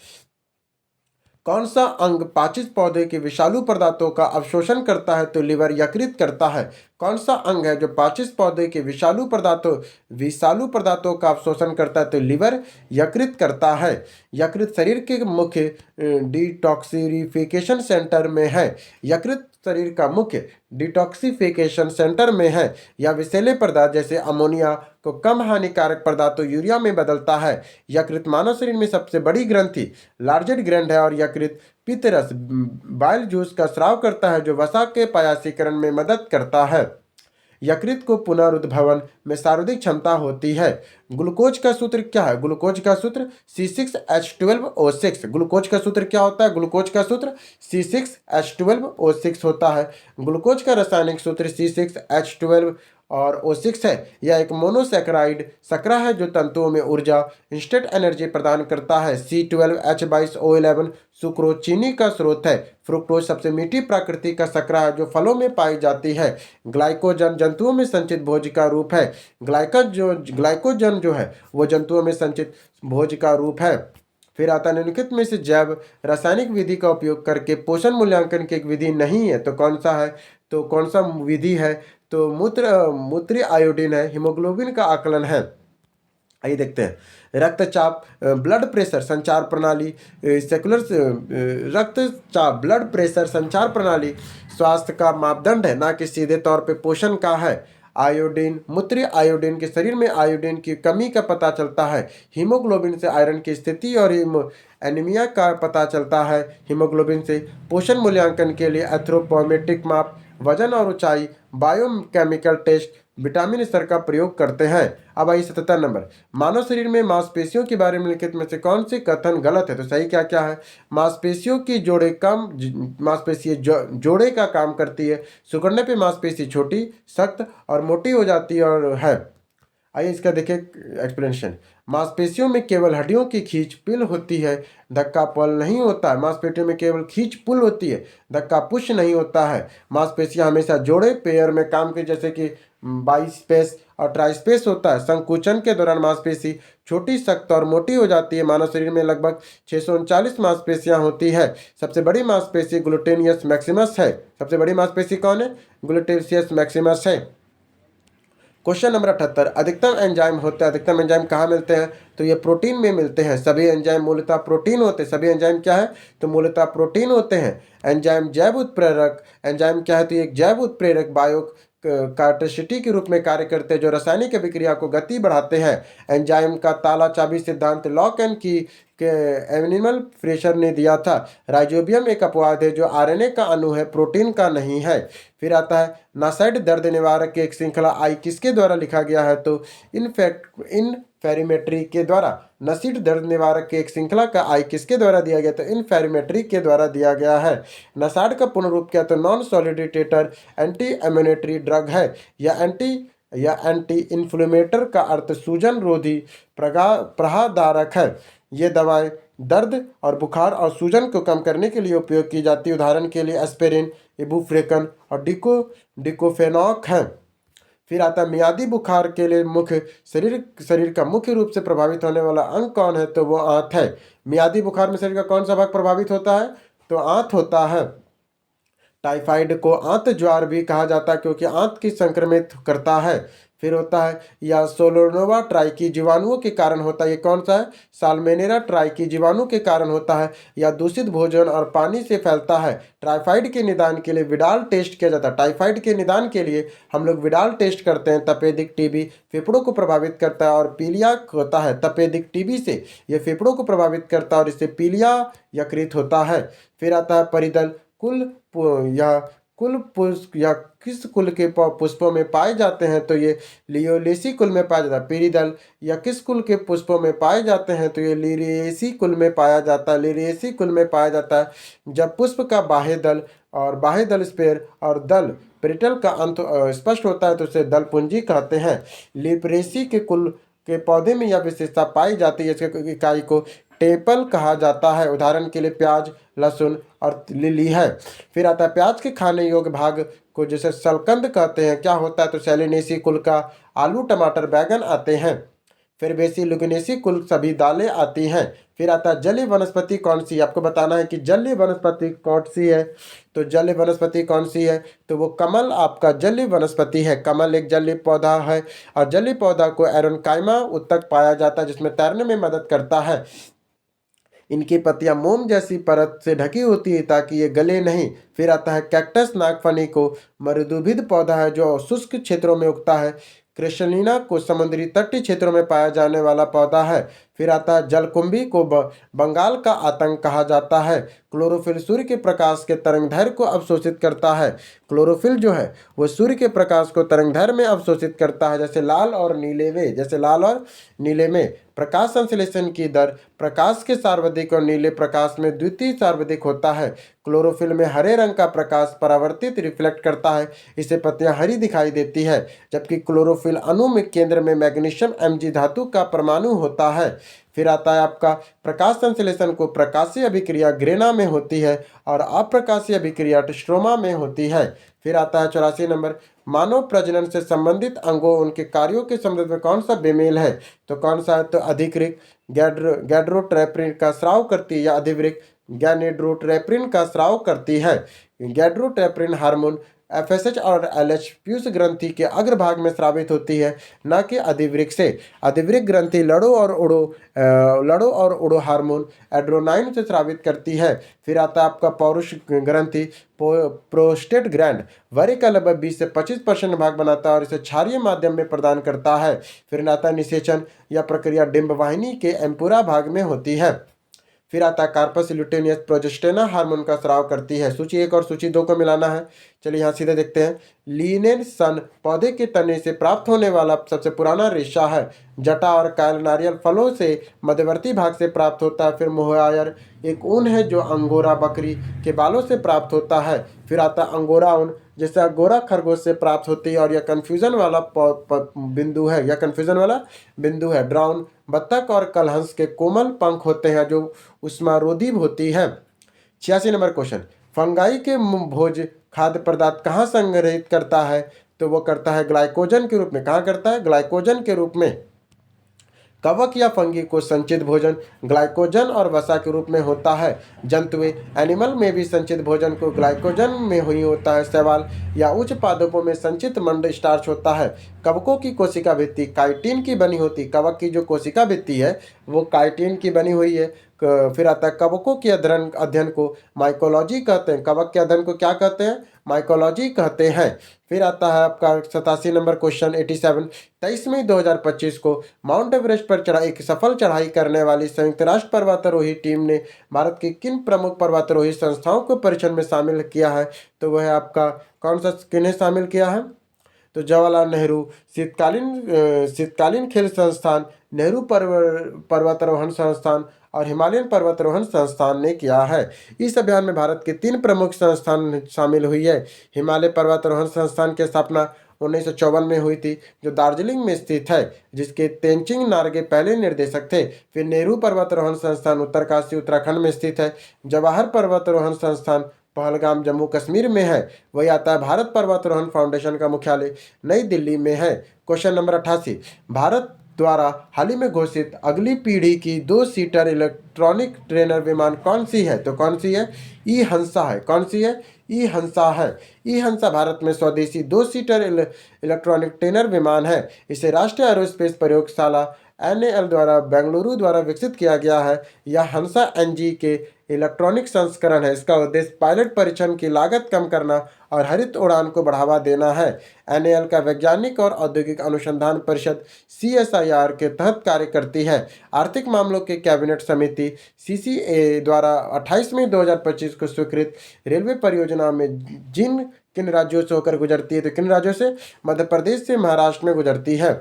कौन सा अंग पाचित पौधे के विषालु पदार्थों का अवशोषण करता है? तो लिवर यकृत करता है। कौन सा अंग है जो पाचित पौधे के विषालु पदार्थों का अवशोषण करता है? तो लिवर यकृत करता है। यकृत शरीर के मुख्य डिटॉक्सिफिकेशन सेंटर में है। यकृत शरीर का मुख्य डिटॉक्सिफिकेशन सेंटर में है। या विषैले पदार्थ जैसे अमोनिया को कम हानिकारक पदार्थों यूरिया में बदलता है। यकृत मानव शरीर में सबसे बड़ी ग्रंथि लार्जेस्ट ग्लैंड है और यकृत पित्तरस बाइल जूस का स्राव करता है जो वसा के पायासीकरण में मदद करता है। यकृत को पुनरुद्भवन में सर्वाधिक क्षमता होती है। ग्लूकोज का सूत्र क्या है? ग्लूकोज का सूत्र C6H12O6। ग्लूकोज का सूत्र क्या होता है? ग्लूकोज का सूत्र C6H12O6 होता है। ग्लूकोज का रासायनिक सूत्र C6H12 और O6 है। यह एक मोनोसैकेराइड शर्करा है जो तंतुओं में ऊर्जा इंस्टेंट एनर्जी प्रदान करता है। C12H22O11 सुक्रोज चीनी का स्रोत है। फ्रुक्टोज सबसे मीठी प्रकृति का शर्करा है जो फलों में पाई जाती है। ग्लाइकोजन जंतुओं में संचित भोज का रूप है। ग्लाइकोजन जो है वो जंतुओं में संचित भोज का रूप है। फिर आता है निम्नलिखित में से जैव रासायनिक विधि का उपयोग करके पोषण मूल्यांकन की एक विधि नहीं है तो कौन सा है? तो कौन सा विधि है? तो मूत्र आयोडीन है। हीमोग्लोबिन का आकलन है। आइए देखते हैं। रक्तचाप ब्लड प्रेशर संचार प्रणाली रक्तचाप ब्लड प्रेशर संचार प्रणाली स्वास्थ्य का मापदंड है, ना कि सीधे तौर पे पोषण का है। आयोडीन मूत्र आयोडीन के शरीर में आयोडीन की कमी का पता चलता है। हीमोग्लोबिन से आयरन की स्थिति और एनीमिया का पता चलता है। हीमोग्लोबिन से पोषण मूल्यांकन के लिए एंथ्रोपोमेट्रिक माप, वजन और ऊंचाई, बायोकेमिकल टेस्ट, विटामिन स्तर का प्रयोग करते हैं। अब आइए 77 नंबर। मानव शरीर में मांसपेशियों के बारे में लिखित में से कौन सी कथन गलत है? तो सही क्या क्या है? मांसपेशियों की मांसपेशी जोड़े का काम करती है। सिकुड़ने पे मांसपेशी छोटी, सख्त और मोटी हो जाती है और है। आइए इसका देखिए एक्सप्लेनेशन। मांसपेशियों में केवल हड्डियों की खींच पिल होती है, धक्का पल नहीं होता है। मांसपेशियों में केवल खींच पुल होती है, धक्का पुश नहीं होता है। मांसपेशियां हमेशा जोड़े पेयर में काम की, जैसे कि बाइस्पेस और ट्राइस्पेस होता है। संकुचन के दौरान मांसपेशी छोटी, सख्त और मोटी हो जाती है। मानव शरीर में लगभग 639 मांसपेशियां होती है। सबसे बड़ी मांसपेशी ग्लूटेनियस मैक्सिमस है। सबसे बड़ी मांसपेशी कौन है? ग्लूटेशियस मैक्सिमस है। क्वेश्चन नंबर 78, अधिकतम एंजाइम होते हैं, अधिकतम एंजाइम कहाँ मिलते हैं? तो ये प्रोटीन में मिलते हैं। सभी एंजाइम मूलतः प्रोटीन होते हैं। सभी एंजाइम क्या है? तो मूलतः प्रोटीन होते हैं। एंजाइम जैव उत्प्रेरक, एंजाइम क्या है? तो एक जैव उत्प्रेरक बायो कार्टेसिटी के रूप में कार्य करते हैं जो रासायनिक अभिक्रिया को गति बढ़ाते हैं। एंजाइम का ताला चाबी सिद्धांत लॉक एंड की के एनिमल फ्रेशर ने दिया था। राइजोबियम एक अपवाद है जो आरएनए का अणु है, प्रोटीन का नहीं है। फिर आता है नासाइड दर्द निवारक की एक श्रृंखला आई किसके द्वारा लिखा गया है? तो इनफेरिमेट्री के द्वारा। नसीड दर्द निवारक की एक श्रृंखला का आई किसके द्वारा दिया गया? तो इनफेरिमेट्री के द्वारा दिया गया है। नसाइड का पूर्ण रूप क्या? तो नॉन सॉलिडिटेटर एंटी इम्यूनेटरी ड्रग है। या एंटी इन्फ्लेमेटर का अर्थ सूजन रोधी प्रहादारक है। ये दवाएं दर्द और बुखार और सूजन को कम करने के लिए उपयोग की जाती है। उदाहरण के लिए एस्पिरिन, इबुप्रोफेन और डिकोफेनॉक हैं। फिर आता है मियादी बुखार के लिए मुख्य शरीर का मुख्य रूप से प्रभावित होने वाला अंग कौन है? तो वो आंत है। मियादी बुखार में शरीर का कौन सा भाग प्रभावित होता है? तो आंत होता है। टाइफाइड को आंत ज्वार भी कहा जाता है क्योंकि आंत की संक्रमित करता है। फिर होता है या सोलोनोवा ट्राइकी जीवाणुओं के कारण होता है। ये कौन सा है? साल्मोनेला ट्राइकी जीवाणु के कारण होता है या दूषित भोजन और पानी से फैलता है। टाइफाइड के निदान के लिए विडाल टेस्ट किया जाता है। टाइफाइड के निदान के लिए हम लोग विडाल टेस्ट करते हैं। तपेदिक टीबी फेफड़ों को प्रभावित करता है और पीलिया होता है। तपेदिक टीबी से यह फेफड़ों को प्रभावित करता है और इससे पीलिया यकृत होता है। फिर आता है परिदल पुष्प या किस कुल के पुष्पों में पाए जाते हैं? तो ये लियोलेसी कुल में पाया जाता है। पेरिदल या किस कुल के पुष्पों में पाए जाते हैं? तो ये लिरिएसी कुल में पाया जाता है। लिरिएसी कुल में पाया जाता है। जब पुष्प का बाह्य दल स्पेर और दल पेरिटल का अंत स्पष्ट होता है तो उसे दल पुंजी कहते हैं। लिपरेसी के कुल के पौधे में यह विशेषता पाई जाती है। इसके इकाई को टेपल कहा जाता है। उदाहरण के लिए प्याज, लहसुन और लिली है। फिर आता है प्याज के खाने योग्य भाग को जैसे सलकंद कहते हैं। क्या होता है? तो सैलिनेसी कुल का आलू, टमाटर, बैगन आते हैं। फिर बेसी लुगनेसी कुल सभी दालें आती हैं। फिर आता है जलीय वनस्पति कौन सी? आपको बताना है कि जलीय वनस्पति कौन सी है। तो जलीय वनस्पति कौन सी है? तो वो कमल आपका जलीय वनस्पति है। कमल एक जलीय पौधा है और जलीय पौधा को एरोनकाइमा उत्तक पाया जाता है जिसमें तैरने में मदद करता है। इनकी पत्तियां मोम जैसी परत से ढकी होती है ताकि ये गले नहीं। फिर आता है कैक्टस, नागफनी को मृदुभिद पौधा है जो शुष्क क्षेत्रों में उगता है। क्रिस्टलिना को समुद्री तटीय क्षेत्रों में पाया जाने वाला पौधा है। फिर आता है जलकुंभी को बंगाल का आतंक कहा जाता है। क्लोरोफिल सूर्य के प्रकाश के तरंगदैर्घ्य को अवशोषित करता है। क्लोरोफिल जो है वो सूर्य के प्रकाश को तरंगदैर्घ्य में अवशोषित करता है। जैसे लाल और नीले में प्रकाश संश्लेषण की दर प्रकाश के सार्वधिक और नीले प्रकाश में द्वितीय सार्वधिक होता है। क्लोरोफिल में हरे रंग का प्रकाश परावर्तित रिफ्लेक्ट करता है, इससे पत्तियां हरी दिखाई देती है। जबकि क्लोरोफिल अणु में केंद्र में मैग्नीशियम Mg धातु का परमाणु होता है। फिर आता है आपका प्रकाश संश्लेषण को प्रकाशीय अभिक्रिया ग्रेना में होती है और अप्रकाशीय अभिक्रिया स्ट्रोमा में होती है। फिर आता है 84 नंबर, मानव प्रजनन से संबंधित अंगों उनके कार्यों के संबंध में कौन सा बेमेल है? तो कौन सा है? तो अधिकृत गैड्रोट्रेप्रिन का स्राव करती है या अधिवृक्क गैनेड्रोट्रेप्रिन का स्राव करती है। गैड्रोट्रेप्रिन हार्मोन FSH और LH पीयूष ग्रंथि के अग्रभाग में स्रावित होती है, न कि अधिवृक्क से। अधिवृक्क ग्रंथि लड़ो और उड़ो हार्मोन एड्रोनाइन से स्रावित करती है। फिर आता है आपका पौरुष ग्रंथि प्रोस्टेट ग्लैंड वरे का लगभग 20 से 25% भाग बनाता है और इसे क्षारीय माध्यम में प्रदान करता है। फिर आता है निषेचन या प्रक्रिया डिंब वाहिनी के एम्पुरा भाग में होती है। फिर आता है कार्पस ल्यूटेनियस प्रोजेस्टेना हार्मोन का स्राव करती है। सूची 1 और सूची 2 को मिलाना है। चलिए यहाँ सीधे देखते हैं। लीनेन सन पौधे के तने से प्राप्त होने वाला सबसे पुराना रेशा है। जटा और कायल नारियल फलों से मध्यवर्ती भाग से प्राप्त होता है। फिर मोहायर एक ऊन है जो अंगोरा बकरी के बालों से प्राप्त होता है। फिर आता है अंगोरा ऊन जैसे अंगोरा खरगोश से प्राप्त होती है और यह कन्फ्यूजन वाला बिंदु है। ड्राउन बत्तख और कलहंस के कोमल पंख होते हैं जो उष्मारोधी होती है। 86 नंबर क्वेश्चन, फंगाई के भोज खाद्य पदार्थ कहाँ संग्रहित करता है? तो वो करता है ग्लाइकोजन के रूप में। कहाँ करता है? ग्लाइकोजन के रूप में। कवक या फंगी को संचित भोजन ग्लाइकोजन और वसा के रूप में होता है। जंतुएं एनिमल में भी संचित भोजन को ग्लाइकोजन में ही होता है। शैवाल या उच्च पादपों में संचित मंड स्टार्च होता है। कवकों की कोशिका भित्ति काइटिन की बनी होती। कवक की जो कोशिका भित्ति है वो काइटिन की बनी हुई है। फिर आता है कवकों के अध्ययन को माइकोलॉजी कहते हैं। कवक के अध्ययन को क्या कहते हैं? माइकोलॉजी कहते हैं। फिर आता है आपका 87 नंबर क्वेश्चन 87। 23 मई 2025 को माउंट एवरेस्ट पर एक सफल चढ़ाई करने वाली संयुक्त राष्ट्र पर्वतारोही टीम ने भारत की किन प्रमुख पर्वतारोही संस्थाओं को परीक्षण में शामिल किया है? तो वह आपका कौन सा किन्हें शामिल किया है? तो जवाहरलाल नेहरू शीतकालीन खेल संस्थान, नेहरू पर्वतारोहण संस्थान और हिमालयन पर्वतारोहण संस्थान ने किया है। इस अभियान में भारत के 3 प्रमुख संस्थान शामिल हुई है। हिमालय पर्वतारोहण संस्थान की स्थापना 1954 में हुई थी, जो दार्जिलिंग में स्थित है, जिसके तेंजिंग नार्गे पहले निर्देशक थे। फिर नेहरू पर्वतारोहण संस्थान उत्तरकाशी उत्तराखंड में स्थित है। जवाहर पर्वतारोहण संस्थान पहलगाम जम्मू कश्मीर में है। वही आता है भारत पर्वतारोहण फाउंडेशन का मुख्यालय नई दिल्ली में है। Question number 88। भारत द्वारा हाल ही में घोषित अगली पीढ़ी की 2 सीटर इलेक्ट्रॉनिक ट्रेनर विमान कौन सी है? तो कौन सी है? ई हंसा है। कौन सी है? ई हंसा है। ई हंसा भारत में स्वदेशी 2 सीटर इलेक्ट्रॉनिक ट्रेनर विमान है। इसे राष्ट्रीय एरोस्पेस प्रयोगशाला NAL द्वारा बेंगलुरु द्वारा विकसित किया गया है। यह हंसा NG के इलेक्ट्रॉनिक संस्करण है। इसका उद्देश्य पायलट परीक्षण की लागत कम करना और हरित उड़ान को बढ़ावा देना है। NAL का वैज्ञानिक और औद्योगिक अनुसंधान परिषद CSIR के तहत कार्य करती है। आर्थिक मामलों के कैबिनेट समिति CCA द्वारा 28 मई 2025 को स्वीकृत रेलवे परियोजना में जिन किन राज्यों से होकर गुजरती है? तो किन राज्यों से? मध्य प्रदेश से महाराष्ट्र में गुजरती है।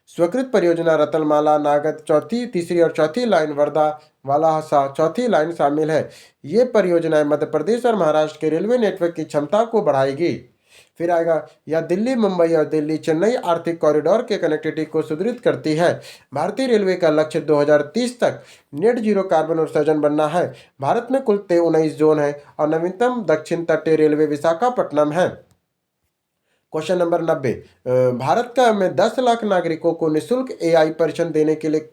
स्वीकृत परियोजना रतलमाला नागद तीसरी और चौथी लाइन वर्धा वालाहसा चौथी लाइन शामिल है। ये परियोजनाएं मध्य प्रदेश और महाराष्ट्र के रेलवे नेटवर्क की क्षमता को बढ़ाएगी। फिर आएगा यह दिल्ली मुंबई और दिल्ली चेन्नई आर्थिक कॉरिडोर के कनेक्टिविटी को सुदृढ़ करती है। भारतीय रेलवे का लक्ष्य 2030 तक नेट जीरो कार्बन उत्सर्जन बनना है। भारत में कुल 19 जोन है और नवीनतम दक्षिण तटीय रेलवे विशाखापट्टनम है। Question number 90। भारत का में 10 लाख नागरिकों को निःशुल्क AI परीक्षण देने के लिए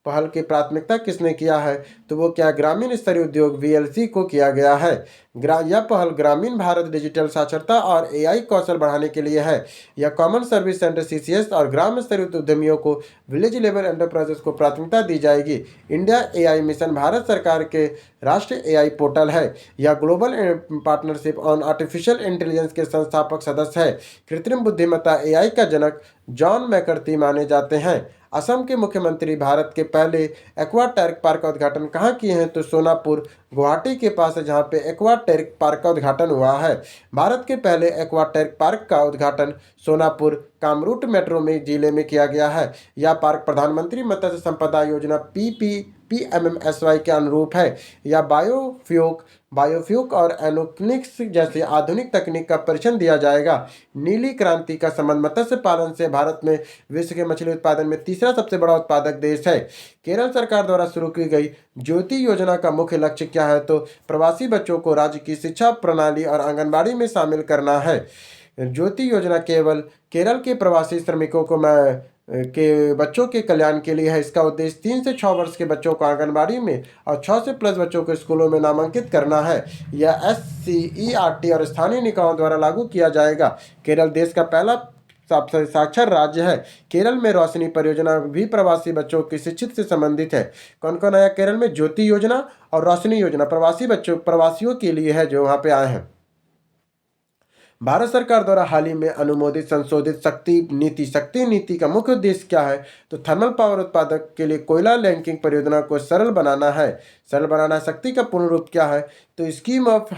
पहल की प्राथमिकता किसने किया है? तो वो क्या ग्रामीण स्तरीय उद्योग VLC को किया गया है। यह पहल ग्रामीण भारत डिजिटल साक्षरता और AI कौशल बढ़ाने के लिए है। यह कॉमन सर्विस सेंटर CCS और ग्राम स्तरीय उद्यमियों को विलेज लेवल एंटरप्राइजेस को प्राथमिकता दी जाएगी। इंडिया AI मिशन भारत सरकार के राष्ट्रीय AI पोर्टल है। यह global partnership on artificial intelligence के संस्थापक सदस्य है। कृत्रिम बुद्धिमत्ता AI का जनक जॉन मैकर्थी माने जाते हैं। असम के मुख्यमंत्री भारत के पहले एक्वाटेरिक पार्क का उद्घाटन कहाँ किए हैं? तो सोनापुर गुवाहाटी के पास है, जहाँ पे एक्वाटेरिक पार्क का उद्घाटन हुआ है। भारत के पहले एक्वाटेरिक पार्क का उद्घाटन सोनापुर कामरूप मेट्रो में जिले में किया गया है। यह पार्क प्रधानमंत्री मत्स्य संपदा योजना PMMSY के अनुरूप है। यह बायोफ्यूक और एनोक्लिक्स जैसे आधुनिक तकनीक का परीक्षण दिया जाएगा। नीली क्रांति का संबंध मत्स्य पालन से। भारत में विश्व के मछली उत्पादन में तीसरा सबसे बड़ा उत्पादक देश है। केरल सरकार द्वारा शुरू की गई ज्योति योजना का मुख्य लक्ष्य क्या है? तो प्रवासी बच्चों को राज्य की शिक्षा प्रणाली और आंगनबाड़ी में शामिल करना है। ज्योति योजना केवल केरल के प्रवासी श्रमिकों के बच्चों के कल्याण के लिए है। इसका उद्देश्य 3 से 6 वर्ष के बच्चों को आंगनबाड़ी में और 6 से प्लस बच्चों को स्कूलों में नामांकित करना है। यह SCERT और स्थानीय निकायों द्वारा लागू किया जाएगा। केरल देश का पहला साक्षर राज्य है। केरल में रोशनी परियोजना भी प्रवासी बच्चों की शिक्षित से संबंधित है। कौन कौन आया केरल में? ज्योति योजना और रोशनी योजना प्रवासियों के लिए है जो वहाँ पे आए हैं। भारत सरकार द्वारा हाल ही में अनुमोदित संशोधित शक्ति नीति का मुख्य उद्देश्य क्या है? तो थर्मल पावर उत्पादक के लिए कोयला लिंकिंग परियोजना को सरल बनाना है। शक्ति का पूर्ण रूप क्या है? तो स्कीम ऑफ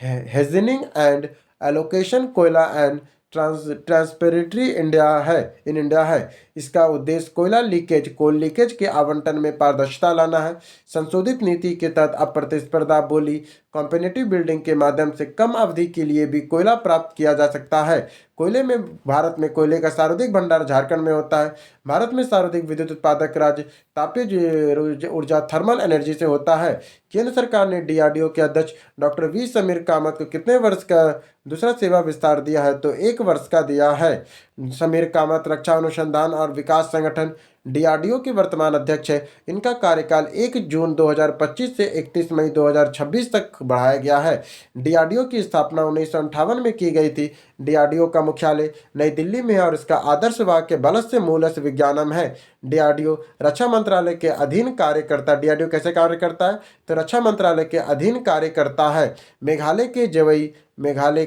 हेजनिंग एंड एलोकेशन कोयला एंड ट्रांसपेरेंटरी इंडिया है। इसका उद्देश्य कोल लीकेज के आवंटन में पारदर्शिता लाना है। संशोधित नीति के तहत अब प्रतिस्पर्धा बोली कॉम्पिटिटिव बिल्डिंग के माध्यम से कम अवधि के लिए भी कोयला प्राप्त किया जा सकता है। भारत में कोयले का सर्वाधिक भंडार झारखंड में होता है। भारत में सर्वाधिक विद्युत उत्पादक राज्य तापीय ऊर्जा थर्मल एनर्जी से होता है। केंद्र सरकार ने DRDO के अध्यक्ष डॉक्टर V समीर कामत को कितने वर्ष का दूसरा सेवा विस्तार दिया है? तो 1 वर्ष का दिया है। समीर कामत रक्षा अनुसंधान और विकास संगठन डीआरडीओ के वर्तमान अध्यक्ष है। इनका कार्यकाल 1 जून 2025 से 31 मई 2026 तक बढ़ाया गया है। डीआरडीओ की स्थापना 1958 में की गई थी। डीआरडीओ का मुख्यालय नई दिल्ली में है और इसका आदर्श वाक्य बलस्य मूलस्य विज्ञानम है। डीआरडीओ रक्षा मंत्रालय के अधीन कार्य करता है। डीआरडीओ कैसे कार्य करता है? तो रक्षा मंत्रालय के अधीन कार्य करता है। मेघालय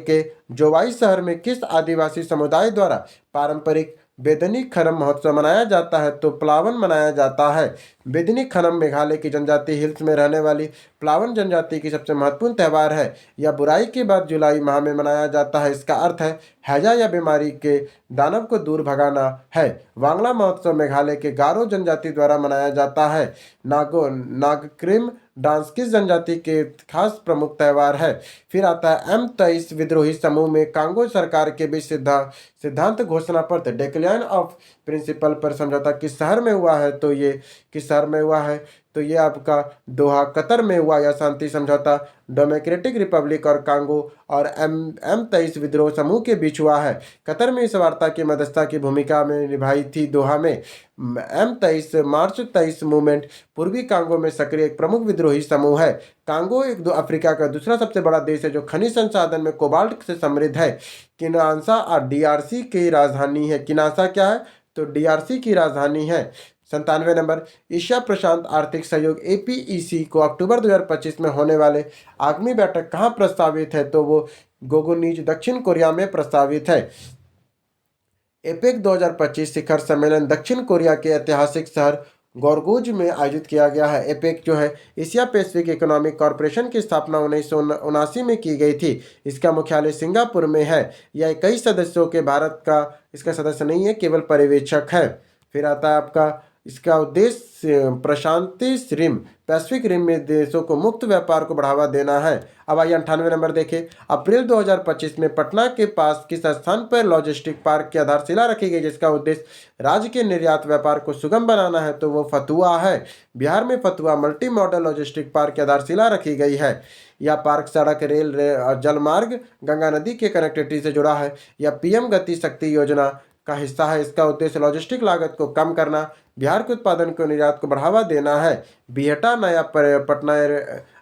के जोवाई शहर में किस आदिवासी समुदाय द्वारा पारंपरिक बेदनी खनम महोत्सव मनाया जाता है? तो प्लावन मनाया जाता है। बेदनी खनम मेघालय की जनजाति हिल्स में रहने वाली प्लावन जनजाति की सबसे महत्वपूर्ण त्यौहार है। यह बुराई के बाद जुलाई माह में मनाया जाता है। इसका अर्थ है हैजा या बीमारी के दानव को दूर भगाना है। वांगला महोत्सव मेघालय के गारो जनजाति द्वारा मनाया जाता है। नागक्रिम डांस किस जनजाति के खास प्रमुख त्यौहार है? फिर आता है M23 विद्रोही समूह में कांगो सरकार के बीच सिद्धांत घोषणा पत्र डिक्लाइन ऑफ प्रिंसिपल पर समझौता किस शहर में हुआ है? तो ये किस शहर में हुआ है? तो ये आपका दोहा कतर में हुआ। यह शांति समझौता डेमोक्रेटिक रिपब्लिक और कांगो और M23 विद्रोह समूह के बीच हुआ है। कतर में इस वार्ता की मध्यस्थता की भूमिका में निभाई थी। दोहा में M23 मार्च 23 मूवमेंट पूर्वी कांगो में सक्रिय एक प्रमुख विद्रोही समूह है। कांगो अफ्रीका का दूसरा सबसे बड़ा देश है जो खनिज संसाधन में कोबाल्ट से समृद्ध है। किनाशा और DRC की राजधानी है। किनाशा क्या है? तो DRC की राजधानी है। 97 नंबर, एशिया प्रशांत आर्थिक सहयोग APEC को अक्टूबर 2025 में होने वाले आगामी बैठक कहाँ प्रस्तावित है? तो वो गोगुनीज दक्षिण कोरिया में प्रस्तावित है। एपेक 2025 शिखर सम्मेलन दक्षिण कोरिया के ऐतिहासिक शहर गोरगोज में आयोजित किया गया है। एपेक जो है एशिया पैसिफिक इकोनॉमिक कॉरपोरेशन की स्थापना 1979 में की गई थी। इसका मुख्यालय सिंगापुर में है। यह कई सदस्यों के भारत का इसका सदस्य नहीं है, केवल पर्यवेक्षक है। फिर आता है आपका इसका उद्देश्य प्रशांति रिम पैसिफिक रिम में देशों को मुक्त व्यापार को बढ़ावा देना है। अब आइए 98 नंबर देखें। अप्रैल 2025 में पटना के पास किस स्थान पर लॉजिस्टिक पार्क की आधारशिला रखी गई जिसका उद्देश्य राज्य के निर्यात व्यापार को सुगम बनाना है? तो वो फतुआ है। बिहार में Fatuha multi modal logistic park की आधारशिला रखी गई है। यह पार्क सड़क, रेल, जलमार्ग, गंगा नदी के कनेक्टिविटी से जुड़ा है। यह PM गति शक्ति योजना का हिस्सा है। इसका उद्देश्य लॉजिस्टिक लागत को कम करना, बिहार के उत्पादन को निर्यात को बढ़ावा देना है। बिहटा नया पटना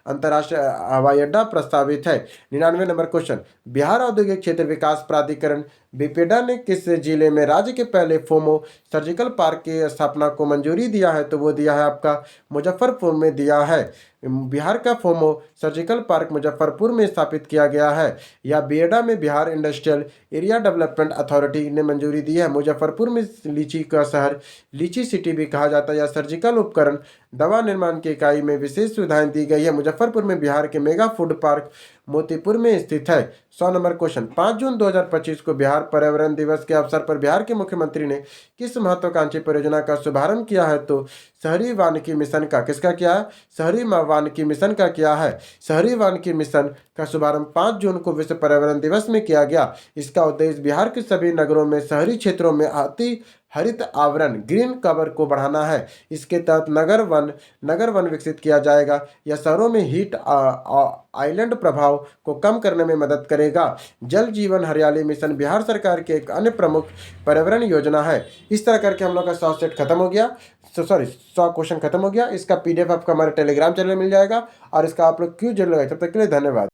अंतर्राष्ट्रीय हवाई अड्डा प्रस्तावित है। 99 नंबर क्वेश्चन, बिहार औद्योगिक क्षेत्र विकास प्राधिकरण बिपेडा ने किस जिले में राज्य के पहले फोमो सर्जिकल पार्क की स्थापना को मंजूरी दिया है? तो वो दिया है आपका मुजफ्फरपुर में दिया है। बिहार का फोमो सर्जिकल पार्क मुजफ्फरपुर में स्थापित किया गया है। या बिएडा में Bihar industrial area development authority ने मंजूरी दी है। मुजफ्फरपुर में लीची का शहर लीची सिटी भी कहा जाता है। या सर्जिकल उपकरण दवा निर्माण की इकाई में विशेष सुविधाएं दी गई है। मुजफ्फरपुर में बिहार के मेगा फूड पार्क मोतीपुर में स्थित है। 100 नंबर क्वेश्चन, 5 जून 2025 को बिहार पर्यावरण दिवस के अवसर पर बिहार के मुख्यमंत्री ने किस महत्वाकांक्षी परियोजना का शुभारंभ किया है? तो शहरी वानिकी मिशन का। किसका किया है? शहरी वानिकी मिशन का किया है। शहरी वानिकी मिशन का शुभारंभ 5 जून को विश्व पर्यावरण दिवस में किया गया। इसका उद्देश्य बिहार के सभी नगरों में शहरी क्षेत्रों में अति हरित आवरण ग्रीन कवर को बढ़ाना है। इसके तहत नगर वन विकसित किया जाएगा। यह शहरों में हीट आइलैंड प्रभाव को कम करने में मदद करेगा। जल जीवन हरियाली मिशन बिहार सरकार की एक अन्य प्रमुख पर्यावरण योजना है। इस तरह करके हम लोग का 100 सेट खत्म हो गया। 100 क्वेश्चन खत्म हो गया। इसका PDF आपका हमारे टेलीग्राम चैनल में मिल जाएगा और इसका आप लोग क्यों जरूर लगाए। तब तक के लिए धन्यवाद।